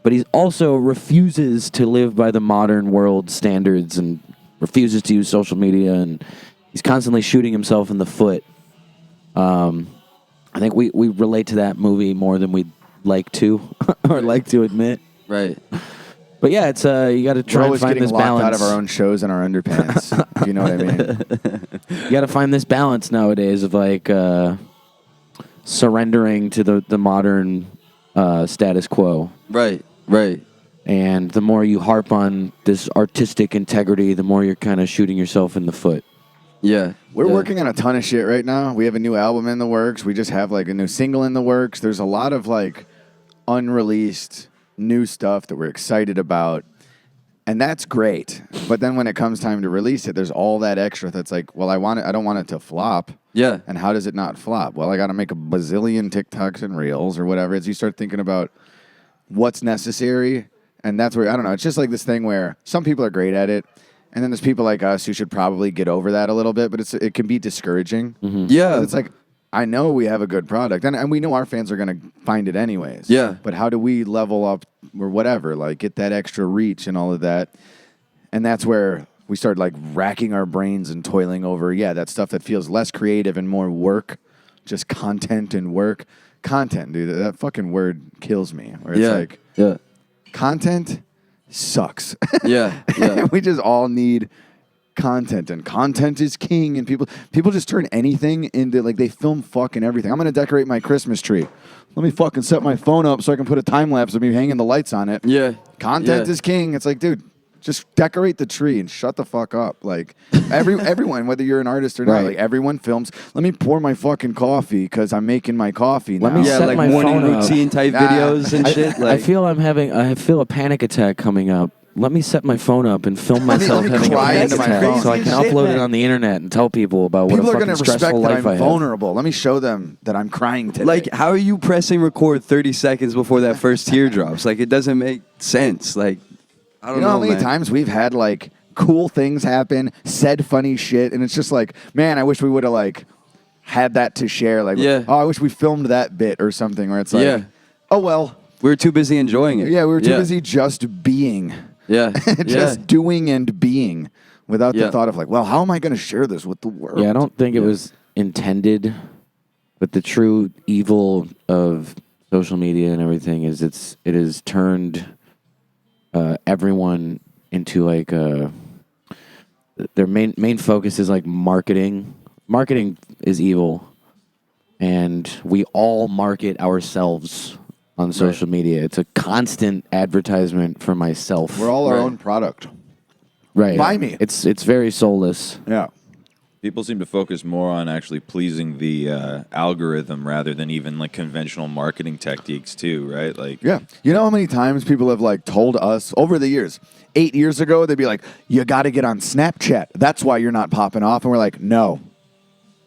But he also refuses to live by the modern world standards and refuses to use social media, and he's constantly shooting himself in the foot. I think we relate to that movie more than we'd like to or like to admit. Right. But yeah, it's you got to try and find this locked balance. out of our own shows and our underpants. If you know what I mean? You got to find this balance nowadays of surrendering to the modern status quo. Right. And the more you harp on this artistic integrity, the more you're kind of shooting yourself in the foot. Yeah. We're working on a ton of shit right now. We have a new album in the works. We just have a new single in the works. There's a lot of unreleased new stuff that we're excited about. And that's great. But then when it comes time to release it, there's all that extra that's well, I don't want it to flop. Yeah. And how does it not flop? Well, I got to make a bazillion TikToks and reels or whatever. As you start thinking about what's necessary, and that's where, I don't know, it's just this thing where some people are great at it, and then there's people like us who should probably get over that a little bit, but it can be discouraging. Mm-hmm. Yeah. It's I know we have a good product, and we know our fans are going to find it anyways. Yeah. But how do we level up or whatever, get that extra reach and all of that? And that's where we start racking our brains and toiling over, that stuff that feels less creative and more work, just content and work. Content, dude, that fucking word kills me. Where it's content sucks. Yeah. We just all need content, and content is king, and people just turn anything into they film fucking everything. I'm gonna decorate my Christmas tree. Let me fucking set my phone up so I can put a time lapse of me hanging the lights on it. Yeah. Content is king. It's dude, Just decorate the tree and shut the fuck up. Like everyone, whether you're an artist or not, Right. like everyone films. Let me pour my fucking coffee because I'm making my coffee now. Let me set like my morning phone up. routine type videos and shit. I feel I feel a panic attack coming up. Let me set my phone up and film myself me having a cry panic into my attack phone. so I can Crazy as upload shit, it man. on the internet and tell people about what People a are fucking gonna respect stressful that life I'm I have. vulnerable. Let me show them that I'm crying today. Like, how are you pressing record 30 seconds before that first tear drops? Like, it doesn't make sense. Like, I don't you know how many man. times we've had like cool things happen, said funny shit, and it's just like, man, I wish we would have like had that to share. Like, Yeah. oh, I wish we filmed that bit or something. Where it's like, Yeah. oh well, We were too busy enjoying it. yeah, we were too busy just being, Yeah. just doing and being, without the Yeah. thought of like, well, how am I going to share this with the world? Yeah, I don't think it was intended, but the true evil of social media and everything is it has turned everyone into like their main focus is like marketing. Marketing is evil, and we all market ourselves on social media. It's a constant advertisement for myself. We're all our Right. own product. right. Buy me. It's very soulless. Yeah. People seem to focus more on actually pleasing the algorithm rather than even like conventional marketing techniques too, right? Like, Yeah. You know how many times people have like told us over the years, 8 years ago, they'd be like, you got to get on Snapchat. That's why you're not popping off. And we're like, no,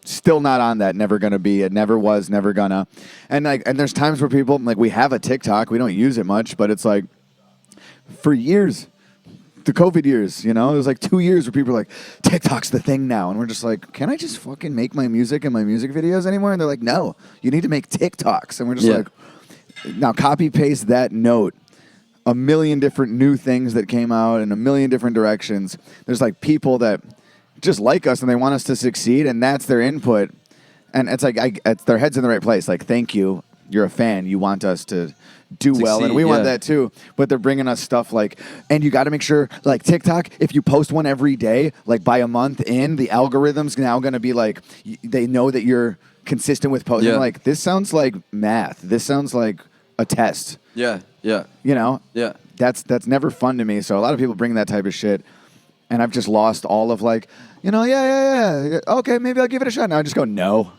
still not on that. Never going to be. It never was, never gonna. And like, and there's times where people like, we have a TikTok. We don't use it much, but it's like for years, the COVID years, you know, it was like 2 years where people were like, TikTok's the thing now. And we're just like, can I just fucking make my music and my music videos anymore? And they're like, no, you need to make TikToks. And we're just Yeah. like, now copy paste that note. A million different new things that came out in a million different directions. There's like people that just like us and they want us to succeed, and that's their input. And it's like it's their head's in the right place. Like, thank you. You're a fan. You want us to do well, and Succeed, we want yeah. that too. But they're bringing us stuff like, and you got to make sure, like TikTok, if you post one every day, like by a month in, the algorithm's now going to be like, they know that you're consistent with posting. Yeah. Like, this sounds like math. This sounds like a test. Yeah. Yeah. You know? Yeah. That's never fun to me. So a lot of people bring that type of shit, and I've just lost all of like, you know, yeah. Okay, maybe I'll give it a shot. Now I just go, no.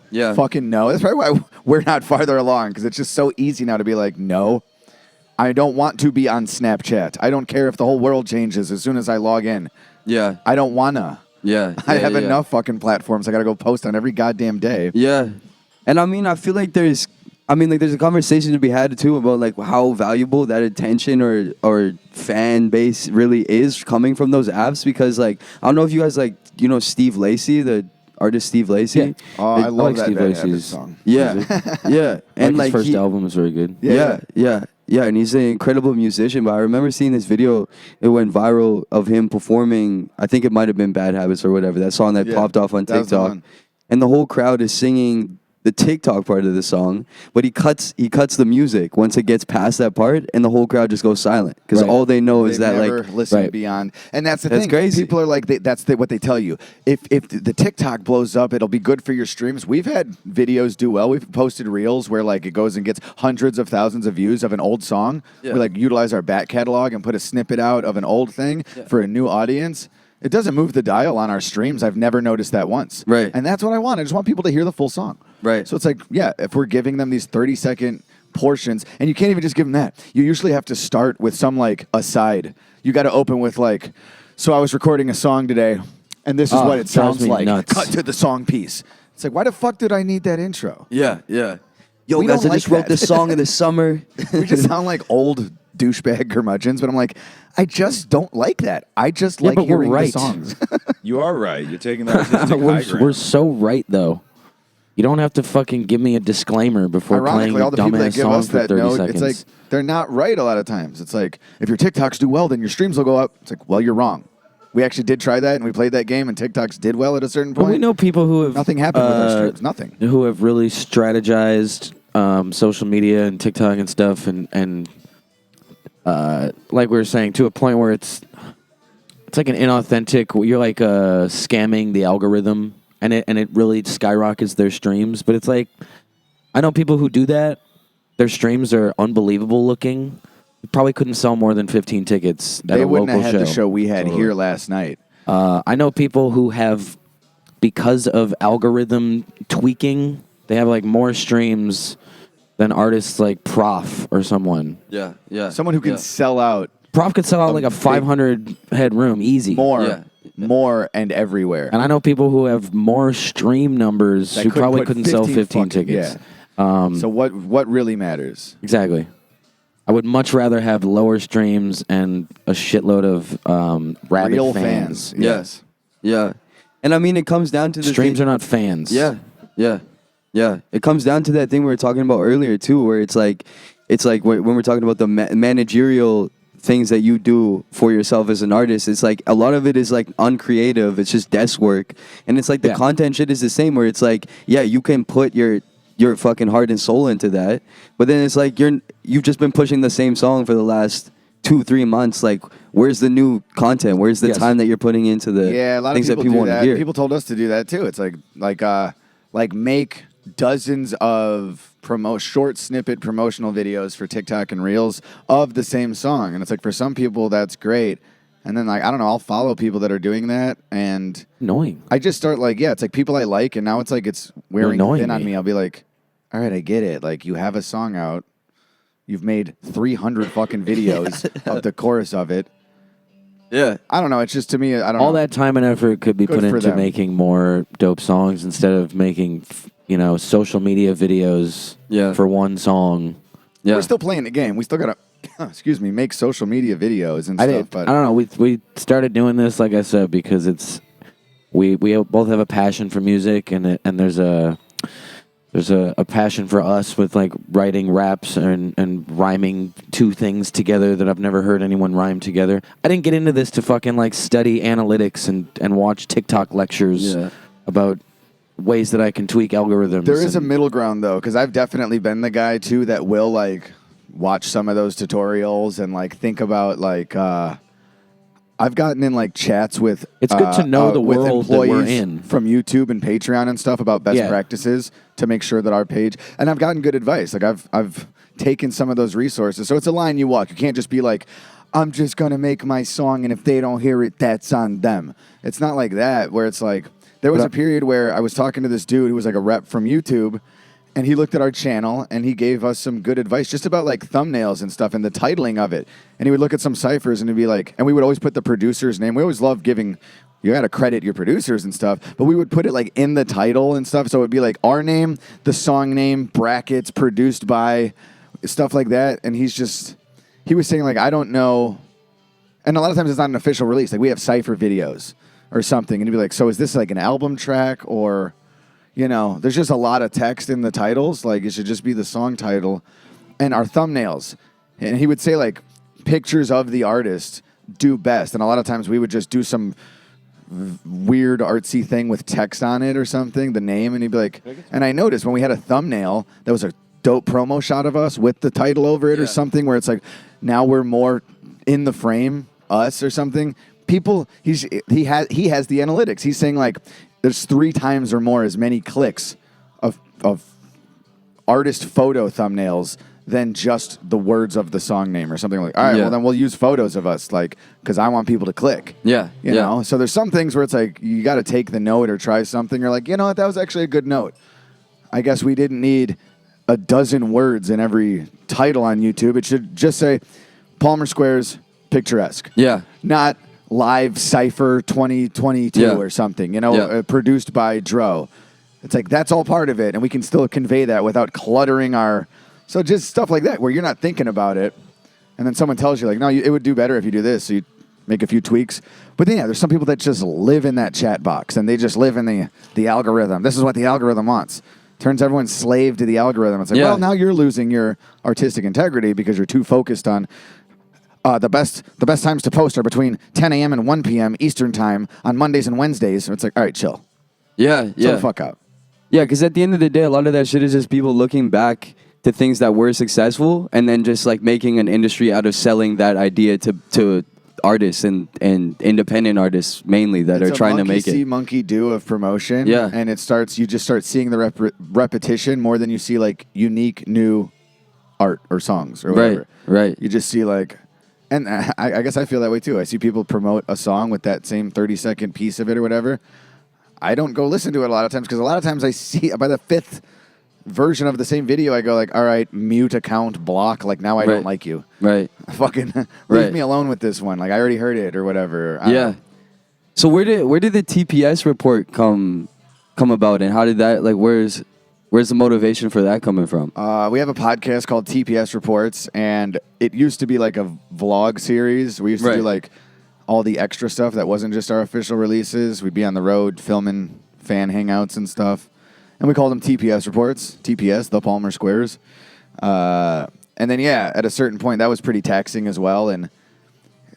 Yeah. Fucking no. That's probably why we're not farther along, because it's just so easy now to be like, no, I don't want to be on Snapchat. I don't care if the whole world changes as soon as I log in. Yeah. I don't wanna. Yeah. I Yeah, have yeah. enough fucking platforms I gotta go post on every goddamn day. Yeah. And I mean, I feel like there's a conversation to be had too about like how valuable that attention or fan base really is coming from those apps, because like, I don't know if you guys like, you know, Steve Lacy, the artist Steve Lacy. Yeah. Oh, I love like that Steve Van Lacy's Evans song. Yeah. Yeah. And Like his first he- album was very good. Yeah, and he's an incredible musician. But I remember seeing this video; it went viral of him performing. I think it might have been "Bad Habits" or whatever, that song that Yeah, popped off on that was the TikTok. one. And the whole crowd is singing the TikTok part of the song, but he cuts the music once it gets past that part, and the whole crowd just goes silent because Right. all they know is They've that never like listened Right. beyond, and that's the That's thing. crazy. People are like, what they tell you. If the TikTok blows up, it'll be good for your streams. We've had videos do well. We've posted reels where like it goes and gets hundreds of thousands of views of an old song. Yeah. We like utilize our back catalog and put a snippet out of an old thing for a new audience. It doesn't move the dial on our streams. I've never noticed that once. Right. And that's what I want. I just want people to hear the full song. Right. So it's like, yeah, if we're giving them these 30-second portions, and you can't even just give them that. You usually have to start with some like aside. You got to open with like, so I was recording a song today, and this is Oh, what it drives sounds me like. nuts. Cut to the song piece. It's like, why the fuck did I need that intro? yeah. Yo, We guys, don't I just like wrote that. this song in the summer. We just sound like old douchebag curmudgeons, but I'm like, I just don't like that. I just Yeah, like but we're hearing the right. songs. you are right. You're taking that artistic high we're ground. so right though. You don't have to fucking give me a disclaimer before playing Ironically, your all the people that dumbass give song us for that 30 note, seconds. it's like they're not right a lot of times. It's like, if your TikToks do well, then your streams will go up. It's like, well, you're wrong. We actually did try that, and we played that game, and TikToks did well at a certain But point. we know people who have Nothing happened with our streams. Nothing. who have really strategized social media and TikTok and stuff, and like we were saying, to a point where it's like an inauthentic. You're like scamming the algorithm, and it really skyrockets their streams. But it's like, I know people who do that. Their streams are unbelievable looking, probably couldn't sell more than 15 tickets at They a wouldn't local have had show. the show we had here last night. I know people who have, because of algorithm tweaking, they have like more streams than artists like Prof or someone. Yeah, yeah. Someone who can sell out Prof could sell out like a 500 head room easy. more and everywhere. And I know people who have more stream numbers That who couldn't probably put couldn't sell 15 fucking- tickets. Yeah. So what really matters? Exactly. I would much rather have lower streams and a shitload of rabid Real fans. Yes. Yeah. And I mean, it comes down to the Streams thing- are not fans. Yeah, yeah, yeah. It comes down to that thing we were talking about earlier too, where it's like when we're talking about the managerial things that you do for yourself as an artist. It's like a lot of it is like uncreative. It's just desk work, and it's like the content shit is the same. Where it's like, yeah, you can put your fucking heart and soul into that, but then it's like you've just been pushing the same song for the last 2-3 months. Like, where's the new content? Where's the time that you're putting into the a lot things of that people people do want to that. hear? People told us to do that too. It's like make dozens of short snippet promotional videos for TikTok and Reels of the same song, and it's like for some people that's great, and then like I don't know, I'll follow people that are doing that, and Annoying. I just start like it's like people I like, and now it's like it's wearing annoying thin on me. me. I'll be like, all right, I get it. Like you have a song out, you've made 300 fucking videos of the chorus of it. Yeah. I don't know. It's just to me, I don't know. All that time and effort could be Good put for into them. making more dope songs instead of making, social media videos for one song. Yeah. We're still playing the game. We still gotta, make social media videos and stuff. But I don't know. We started doing this, like I said, because it's we both have a passion for music, and there's a passion for us with like writing raps and rhyming two things together that I've never heard anyone rhyme together. I didn't get into this to fucking like study analytics and watch TikTok lectures about ways that I can tweak algorithms. there is a middle ground though, because I've definitely been the guy too that will like watch some of those tutorials and like think about like. I've gotten in like chats with It's good to know the with world that we're employees in. from YouTube and Patreon and stuff about best practices to make sure that our page, and I've gotten good advice. Like I've taken some of those resources. So it's a line you walk. You can't just be like, I'm just gonna make my song, and if they don't hear it, that's on them. It's not like that. Where it's like there was a period where I was talking to this dude who was like a rep from YouTube. And he looked at our channel and he gave us some good advice just about like thumbnails and stuff and the titling of it. And he would look at some ciphers and he'd be like, and we would always put the producer's name. We always love giving, you got to credit your producers and stuff, but we would put it like in the title and stuff. So it would be like our name, the song name, brackets, produced by, stuff like that. And he was saying like, I don't know. And a lot of times it's not an official release. Like we have cipher videos or something. And he'd be like, so is this like an album track or... there's just a lot of text in the titles. Like, it should just be the song title and our thumbnails. And he would say, like, pictures of the artist do best. And a lot of times we would just do some weird artsy thing with text on it or something, the name. And he'd be like, and I noticed when we had a thumbnail that was a dope promo shot of us with the title over it or something where it's like, now we're more in the frame, us or something. People, he has the analytics. He's saying, like, there's 3 times or more as many clicks of artist photo thumbnails than just the words of the song name or something like. All right, well then we'll use photos of us, like, because I want people to click. Yeah, you know. So there's some things where it's like you got to take the note or try something. You're like, you know what, that was actually a good note. I guess we didn't need a dozen words in every title on YouTube. It should just say Palmer Squares picturesque. Yeah, not live cipher 2022 or something, produced by Dro. It's like that's all part of it, and we can still convey that without cluttering our. So just stuff like that where you're not thinking about it, and then someone tells you like, no, it would do better if you do this. So you make a few tweaks. But then there's some people that just live in that chat box and they just live in the algorithm. This is what the algorithm wants. Turns everyone slave to the algorithm. It's like, well, now you're losing your artistic integrity because you're too focused on. The best times to post are between 10 a.m. and 1 p.m. Eastern time on Mondays and Wednesdays. So it's like, all right, chill. Yeah. Chill the fuck out. Yeah, because at the end of the day, a lot of that shit is just people looking back to things that were successful and then just like making an industry out of selling that idea to artists and independent artists mainly that are trying to make it. It's a monkey see, monkey do of promotion. Yeah. And you just start seeing the repetition more than you see like unique new art or songs or whatever. Right. You just see like, and I guess I feel that way too. I see people promote a song with that same 30-second piece of it or whatever. I don't go listen to it a lot of times because a lot of times I see by the 5th version of the same video, I go like, all right, mute account, block. Like now I don't like you. Right. Fucking leave me alone with this one. Like I already heard it or whatever. Yeah. So where did the TPS report come about, and how did that, like, where's the motivation for that coming from? We have a podcast called TPS Reports, and it used to be like a vlog series. We used to do like all the extra stuff that wasn't just our official releases. We'd be on the road filming fan hangouts and stuff. And we called them TPS Reports, TPS, the Palmer Squares. And then, at a certain point, that was pretty taxing as well, and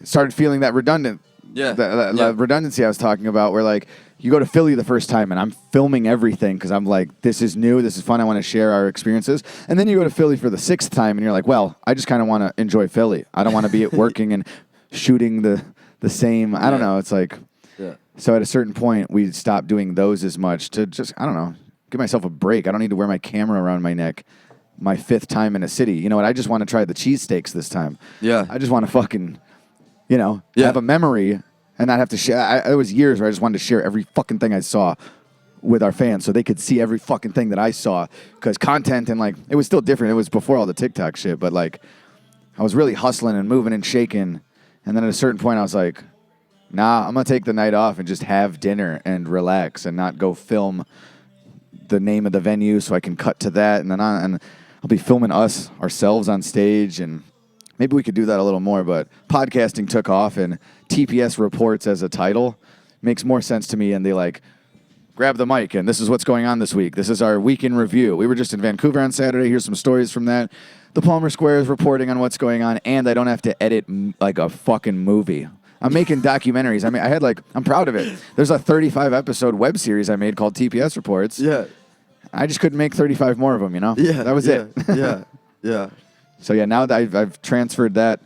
started feeling that redundant. That redundancy I was talking about, where like you go to Philly the first time and I'm filming everything because I'm like, this is new, this is fun, I want to share our experiences. And then you go to Philly for the 6th time and you're like, well, I just kind of want to enjoy Philly. I don't want to be working and shooting the same. I don't know. It's like, so at a certain point, we stopped doing those as much to just, I don't know, give myself a break. I don't need to wear my camera around my neck my 5th time in a city. You know what? I just want to try the cheesesteaks this time. Yeah. I just want to fucking, have a memory and not have to share. It was years where I just wanted to share every fucking thing I saw with our fans so they could see every fucking thing that I saw, because content and like, it was still different. It was before all the TikTok shit, but like I was really hustling and moving and shaking. And then at a certain point I was like, nah, I'm going to take the night off and just have dinner and relax and not go film the name of the venue so I can cut to that. And then and I'll be filming ourselves on stage, and maybe we could do that a little more, but podcasting took off, and TPS Reports as a title makes more sense to me. And they like, grab the mic, and this is what's going on this week. This is our week in review. We were just in Vancouver on Saturday. Here's some stories from that. The Palmer Square is reporting on what's going on, and I don't have to edit like a fucking movie. I'm making documentaries. I mean, I'm proud of it. There's a 35-episode web series I made called TPS Reports. Yeah. I just couldn't make 35 more of them, Yeah. That was it. Yeah. So now that I've transferred that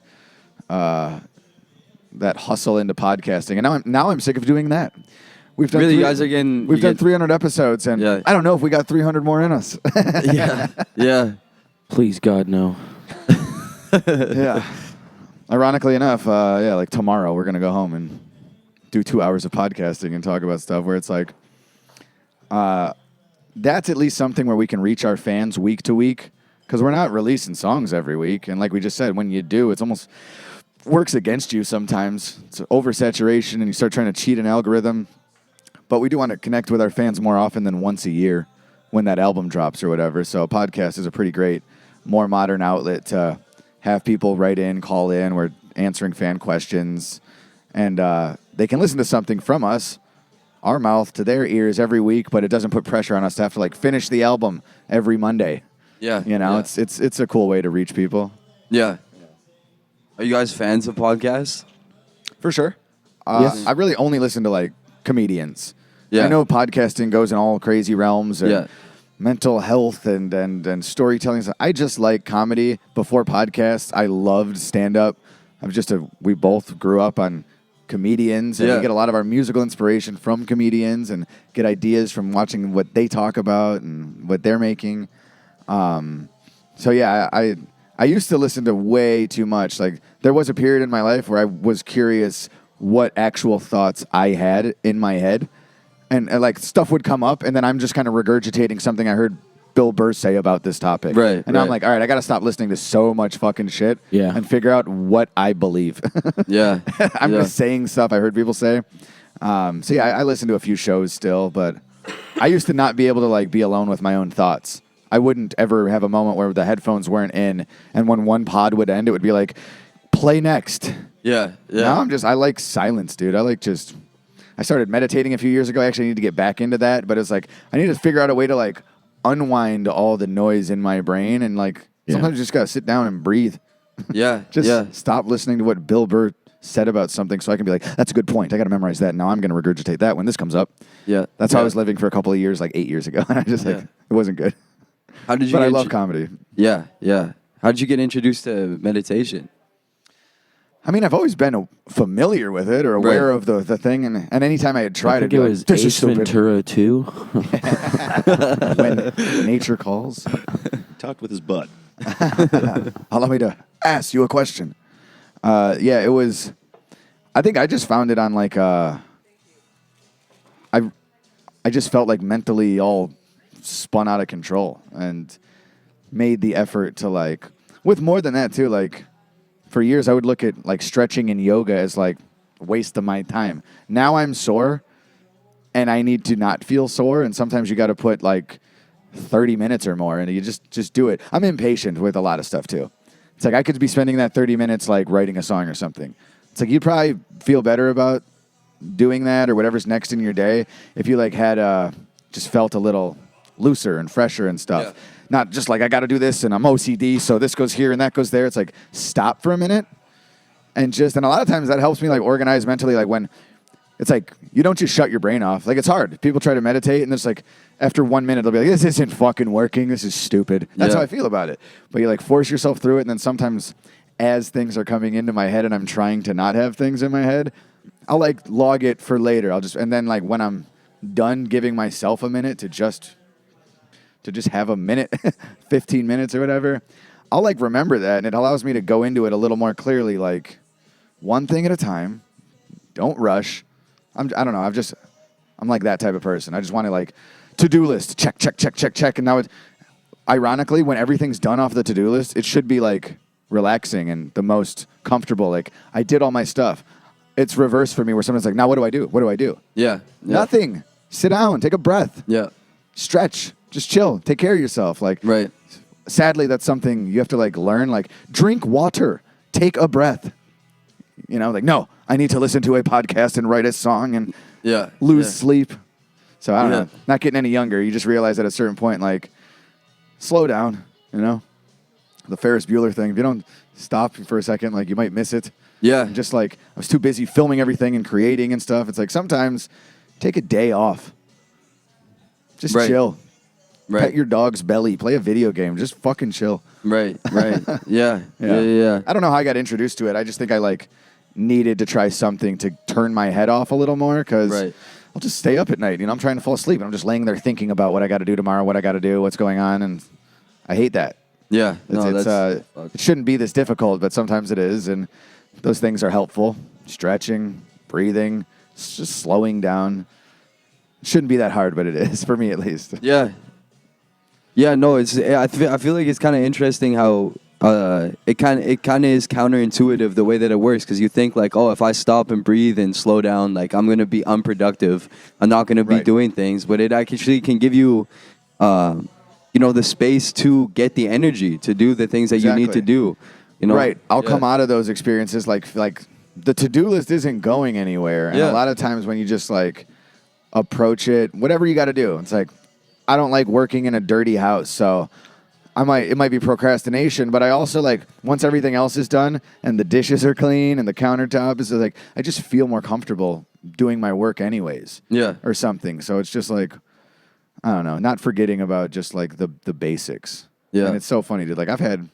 hustle into podcasting, and now I'm sick of doing that. We've done you guys are getting... We've done 300 episodes, and I don't know if we got 300 more in us. Yeah. Please, God, no. Yeah. Ironically enough, like tomorrow we're gonna go home and do 2 hours of podcasting and talk about stuff where it's like, that's at least something where we can reach our fans week to week, because we're not releasing songs every week. And like we just said, when you do, it's almost works against you sometimes. It's oversaturation and you start trying to cheat an algorithm. But we do want to connect with our fans more often than once a year when that album drops or whatever. So a podcast is a pretty great, more modern outlet to have people write in, call in. We're answering fan questions. And they can listen to something from us, our mouth to their ears every week, but it doesn't put pressure on us to have to like finish the album every Monday. Yeah. It's a cool way to reach people. Yeah. Are you guys fans of podcasts? For sure. Yes. I really only listen to like comedians. Yeah. I know podcasting goes in all crazy realms and mental health and storytelling. I just like comedy. Before podcasts, I loved stand-up. We both grew up on comedians, and we get a lot of our musical inspiration from comedians and get ideas from watching what they talk about and what they're making. I used to listen to way too much. Like, there was a period in my life where I was curious what actual thoughts I had in my head. And like, stuff would come up, and then I'm just kind of regurgitating something I heard Bill Burr say about this topic. Right. And I'm like, all right, I got to stop listening to so much fucking shit and figure out what I believe. Yeah. I'm just saying stuff I heard people say. I listen to a few shows still, but I used to not be able to like be alone with my own thoughts. I wouldn't ever have a moment where the headphones weren't in, and when one pod would end, it would be like, play next. Yeah. Now I like silence, dude. I started meditating a few years ago. I actually need to get back into that, but it's like, I need to figure out a way to like unwind all the noise in my brain, and like sometimes you just gotta sit down and breathe. Yeah. Stop listening to what Bill Burr said about something so I can be like, that's a good point. I gotta memorize that. Now I'm gonna regurgitate that when this comes up. Yeah. That's how I was living for a couple of years, like 8 years ago. And I just it wasn't good. How did you? But I love comedy. Yeah. How did you get introduced to meditation? I mean, I've always been familiar with it or aware of the thing, and anytime I had tried it, it was this is Ace Ventura 2. When nature calls. Talked with his butt. Allow me to ask you a question. Yeah, it was. I think I just found it on like I just felt like mentally all spun out of control and made the effort to like with more than that too. Like for years I would look at like stretching and yoga as like a waste of my time. Now I'm sore and I need to not feel sore, and sometimes you got to put like 30 minutes or more and you just do it. I'm impatient with a lot of stuff too. It's like I could be spending that 30 minutes like writing a song or something. It's like you'd probably feel better about doing that or whatever's next in your day if you like had just felt a little looser and fresher and stuff. Yeah. Not just like I got to do this and I'm OCD, so this goes here and that goes there. It's like stop for a minute and a lot of times that helps me like organize mentally. Like when it's like you don't just shut your brain off. Like it's hard. People try to meditate and it's like after 1 minute they'll be like, this isn't fucking working. This is stupid. That's how I feel about it. But you like force yourself through it, and then sometimes as things are coming into my head and I'm trying to not have things in my head, I'll like log it for later. And then like when I'm done giving myself a minute to just have a minute, 15 minutes or whatever, I'll like remember that, and it allows me to go into it a little more clearly, like one thing at a time. Don't rush. I don't know. I'm like that type of person. I just want to like to-do list, check. And now ironically, when everything's done off the to-do list, it should be like relaxing and the most comfortable. Like I did all my stuff. It's reverse for me where someone's like, now what do I do? What do I do? Yeah. Nothing. Sit down, take a breath. Yeah. Stretch, just chill, take care of yourself. Like, right. Sadly, that's something you have to like learn, like drink water, take a breath. You know, like, no, I need to listen to a podcast and write a song and lose sleep. So I don't know, not getting any younger. You just realize at a certain point, like, slow down, you know? The Ferris Bueller thing. If you don't stop for a second, like you might miss it. Yeah. And just like I was too busy filming everything and creating and stuff. It's like sometimes take a day off. Just chill. Right. Pet your dog's belly. Play a video game. Just fucking chill. Right. Yeah. I don't know how I got introduced to it. I just think I like needed to try something to turn my head off a little more because I'll just stay up at night. You know, I'm trying to fall asleep and I'm just laying there thinking about what I got to do tomorrow, what I got to do, what's going on, and I hate that. Yeah. It shouldn't be this difficult, but sometimes it is, and those things are helpful. Stretching, breathing, just slowing down. It shouldn't be that hard, but it is, for me at least. Yeah. Yeah, no, I feel like it's kind of interesting how it kind of is counterintuitive the way that it works, because you think like, oh, if I stop and breathe and slow down, like I'm going to be unproductive. I'm not going to be doing things, but it actually can give you the space to get the energy to do the things that you need to do. You know? Right. I'll come out of those experiences like the to-do list isn't going anywhere. And a lot of times when you just like approach it, whatever you got to do, it's like, I don't like working in a dirty house. So it might be procrastination, but I also like once everything else is done and the dishes are clean and the countertop is like, I just feel more comfortable doing my work anyways. Yeah. Or something. So it's just like, I don't know, not forgetting about just like the basics. Yeah. And it's so funny, dude. Like I've had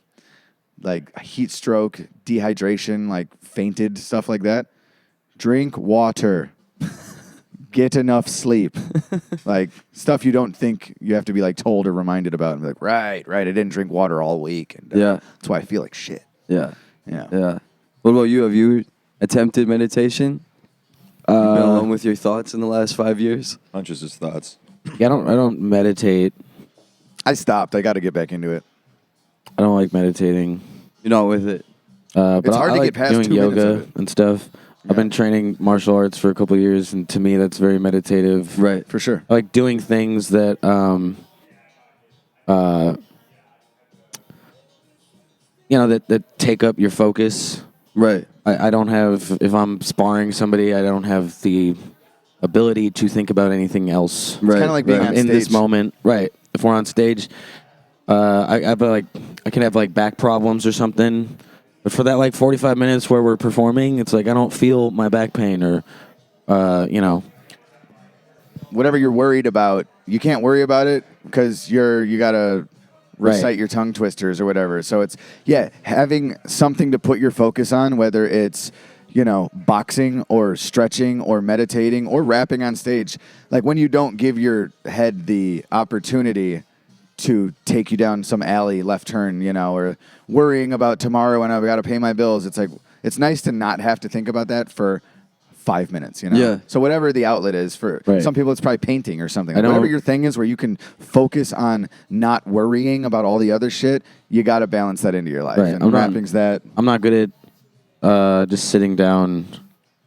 like heat stroke, dehydration, like fainted, stuff like that. Drink water. Get enough sleep. Like stuff you don't think you have to be like told or reminded about. And be like, right. I didn't drink water all week. And that's why I feel like shit. Yeah. What about you? Have you attempted meditation? You've been alone with your thoughts in the last 5 years? Hunches his thoughts. Yeah, I don't meditate. I stopped. I got to get back into it. I don't like meditating. You're not with it. But it's hard I to like get past doing 2 minutes yoga of it. and stuff. Yeah. I've been training martial arts for a couple of years, and to me, that's very meditative. Right, for sure. I like doing things that, that take up your focus. Right. I don't have, if I'm sparring somebody, I don't have the ability to think about anything else. Right. It's kind of like being on in stage. This moment. Right. If we're on stage, I can have like back problems or something. But for that like 45 minutes where we're performing, it's like I don't feel my back pain or, whatever you're worried about, you can't worry about it because you gotta recite your tongue twisters or whatever. So it's having something to put your focus on, whether it's boxing or stretching or meditating or rapping on stage. Like when you don't give your head the opportunity to take you down some alley left turn, you know, or worrying about tomorrow when I've got to pay my bills. It's like, it's nice to not have to think about that for 5 minutes, you know? Yeah. So whatever the outlet is for some people, it's probably painting or something. Like whatever your thing is where you can focus on not worrying about all the other shit, you got to balance that into your life. Right. And rapping's that. I'm not good at just sitting down,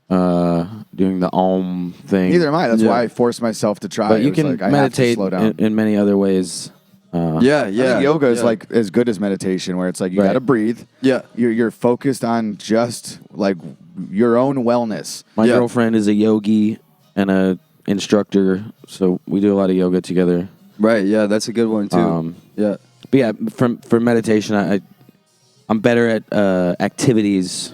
doing the Om thing. Neither am I. That's why I forced myself to try. But you It was can like, I have to meditate slow down. in many other ways. I think yoga is like as good as meditation, where it's like you got to breathe. Yeah. You're focused on just like your own wellness. My girlfriend is a yogi and a instructor, so we do a lot of yoga together. Right. Yeah, that's a good one too. But yeah, for meditation, I'm better at activities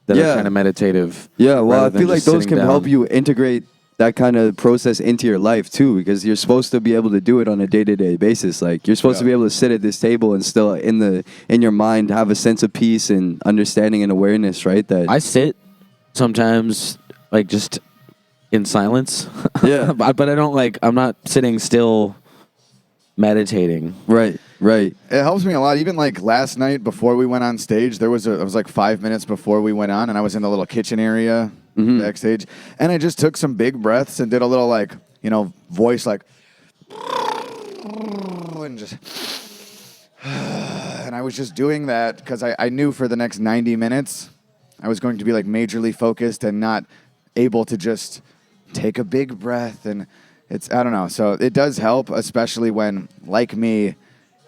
that are kind of meditative. Yeah. Well, I than feel like just those sitting can down. help you integrate that kind of process into your life too, because you're supposed to be able to do it on a day-to-day basis. Like you're supposed to be able to sit at this table and still in your mind have a sense of peace and understanding and awareness, right? That I sit sometimes like just in silence. Yeah. but I don't like. I'm not sitting still meditating. Right. It helps me a lot. Even like last night before we went on stage, it was like 5 minutes before we went on, and I was in the little kitchen area backstage, and I just took some big breaths and did a little like, you know, voice like, and just, and I was just doing that because I knew for the next 90 minutes I was going to be like majorly focused and not able to just take a big breath. And I don't know. So it does help, especially when, like me,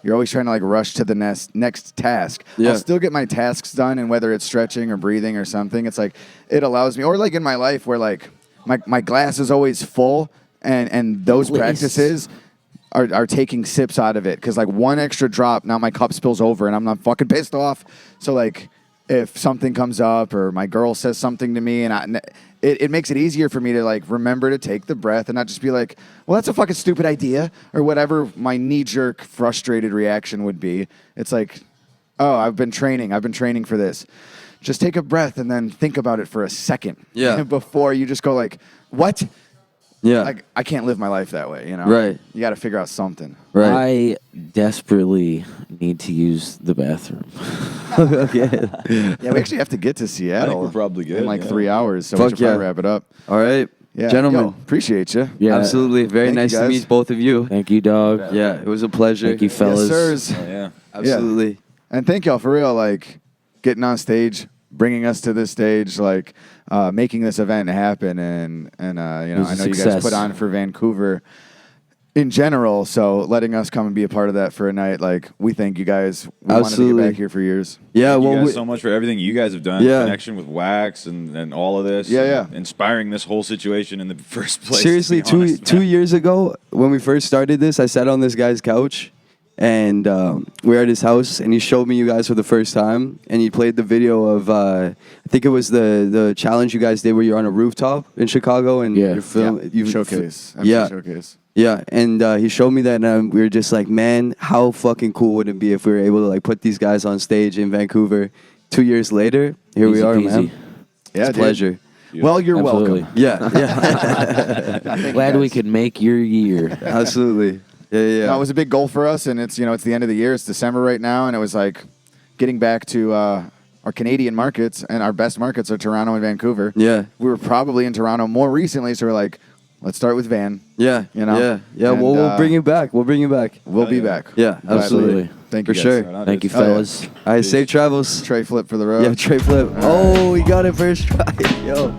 you're always trying to like rush to the next task. Yeah. I'll still get my tasks done, and whether it's stretching or breathing or something, it's like it allows me, or like in my life where like my glass is always full, and those practices are taking sips out of it, because like one extra drop, now my cup spills over and I'm not fucking pissed off. So like if something comes up or my girl says something to me, and it makes it easier for me to like remember to take the breath and not just be like, well, that's a fucking stupid idea, or whatever my knee-jerk frustrated reaction would be. It's like, oh, I've been training for this. Just take a breath and then think about it for a second. Yeah. Before you just go like, what? Yeah. Like, I can't live my life that way, you know? Right. You got to figure out something. Right. I desperately need to use the bathroom. Okay. Yeah, we actually have to get to Seattle. I think we're probably good, in like yeah. 3 hours, so we Fuck should probably yeah. wrap it up. All right. Yeah, Gentlemen. yo, appreciate you. Yeah, Absolutely. Very Thank you, nice to guys. meet both of you. Thank you, dog. Yeah, it was a pleasure. Thank you, fellas. Yes, sirs. Oh, yeah. Absolutely. And thank y'all for real, like getting on stage, bringing us to this stage, like making this event happen, and you know, It was I a know you guys success. put on for Vancouver in general, so letting us come and be a part of that for a night, like we thank you guys. We wanted to Absolutely. get back here for years. Yeah, Thank well, you guys so much for everything you guys have done. Yeah. Connection with Wax and all of this. Yeah. and inspiring this whole situation in the first place. seriously, to be honest, two man. years ago, when we first started this, I sat on this guy's couch, and we were at his house, and he showed me you guys for the first time, and he played the video of, I think it was the challenge you guys did where you're on a rooftop in Chicago, and Yeah. you're you Showcase. Yeah. Showcase. Yeah, and he showed me that, and we were just like, man, how fucking cool would it be if we were able to like put these guys on stage in Vancouver? 2 years later, here we Easy are, peasy. man. Yeah, It's a pleasure. Well, you're Absolutely. welcome. Yeah, Glad we could make your year. absolutely. Yeah. No, it was a big goal for us, and it's it's the end of the year. It's December right now, and it was like getting back to our Canadian markets, and our best markets are Toronto and Vancouver. Yeah. We were probably in Toronto more recently, so we're like, let's start with Van. Yeah, You know? Yeah. And, Well, we'll bring you back. We'll bring you back. We'll be yeah. back. Yeah, Gladly. absolutely. Thank you For guys. sure. Right on, Thank you, dude. Oh, yeah. fellas. All right, safe travels. Tray flip for the road. Yeah, tray flip. Oh, he got it first try. Yo.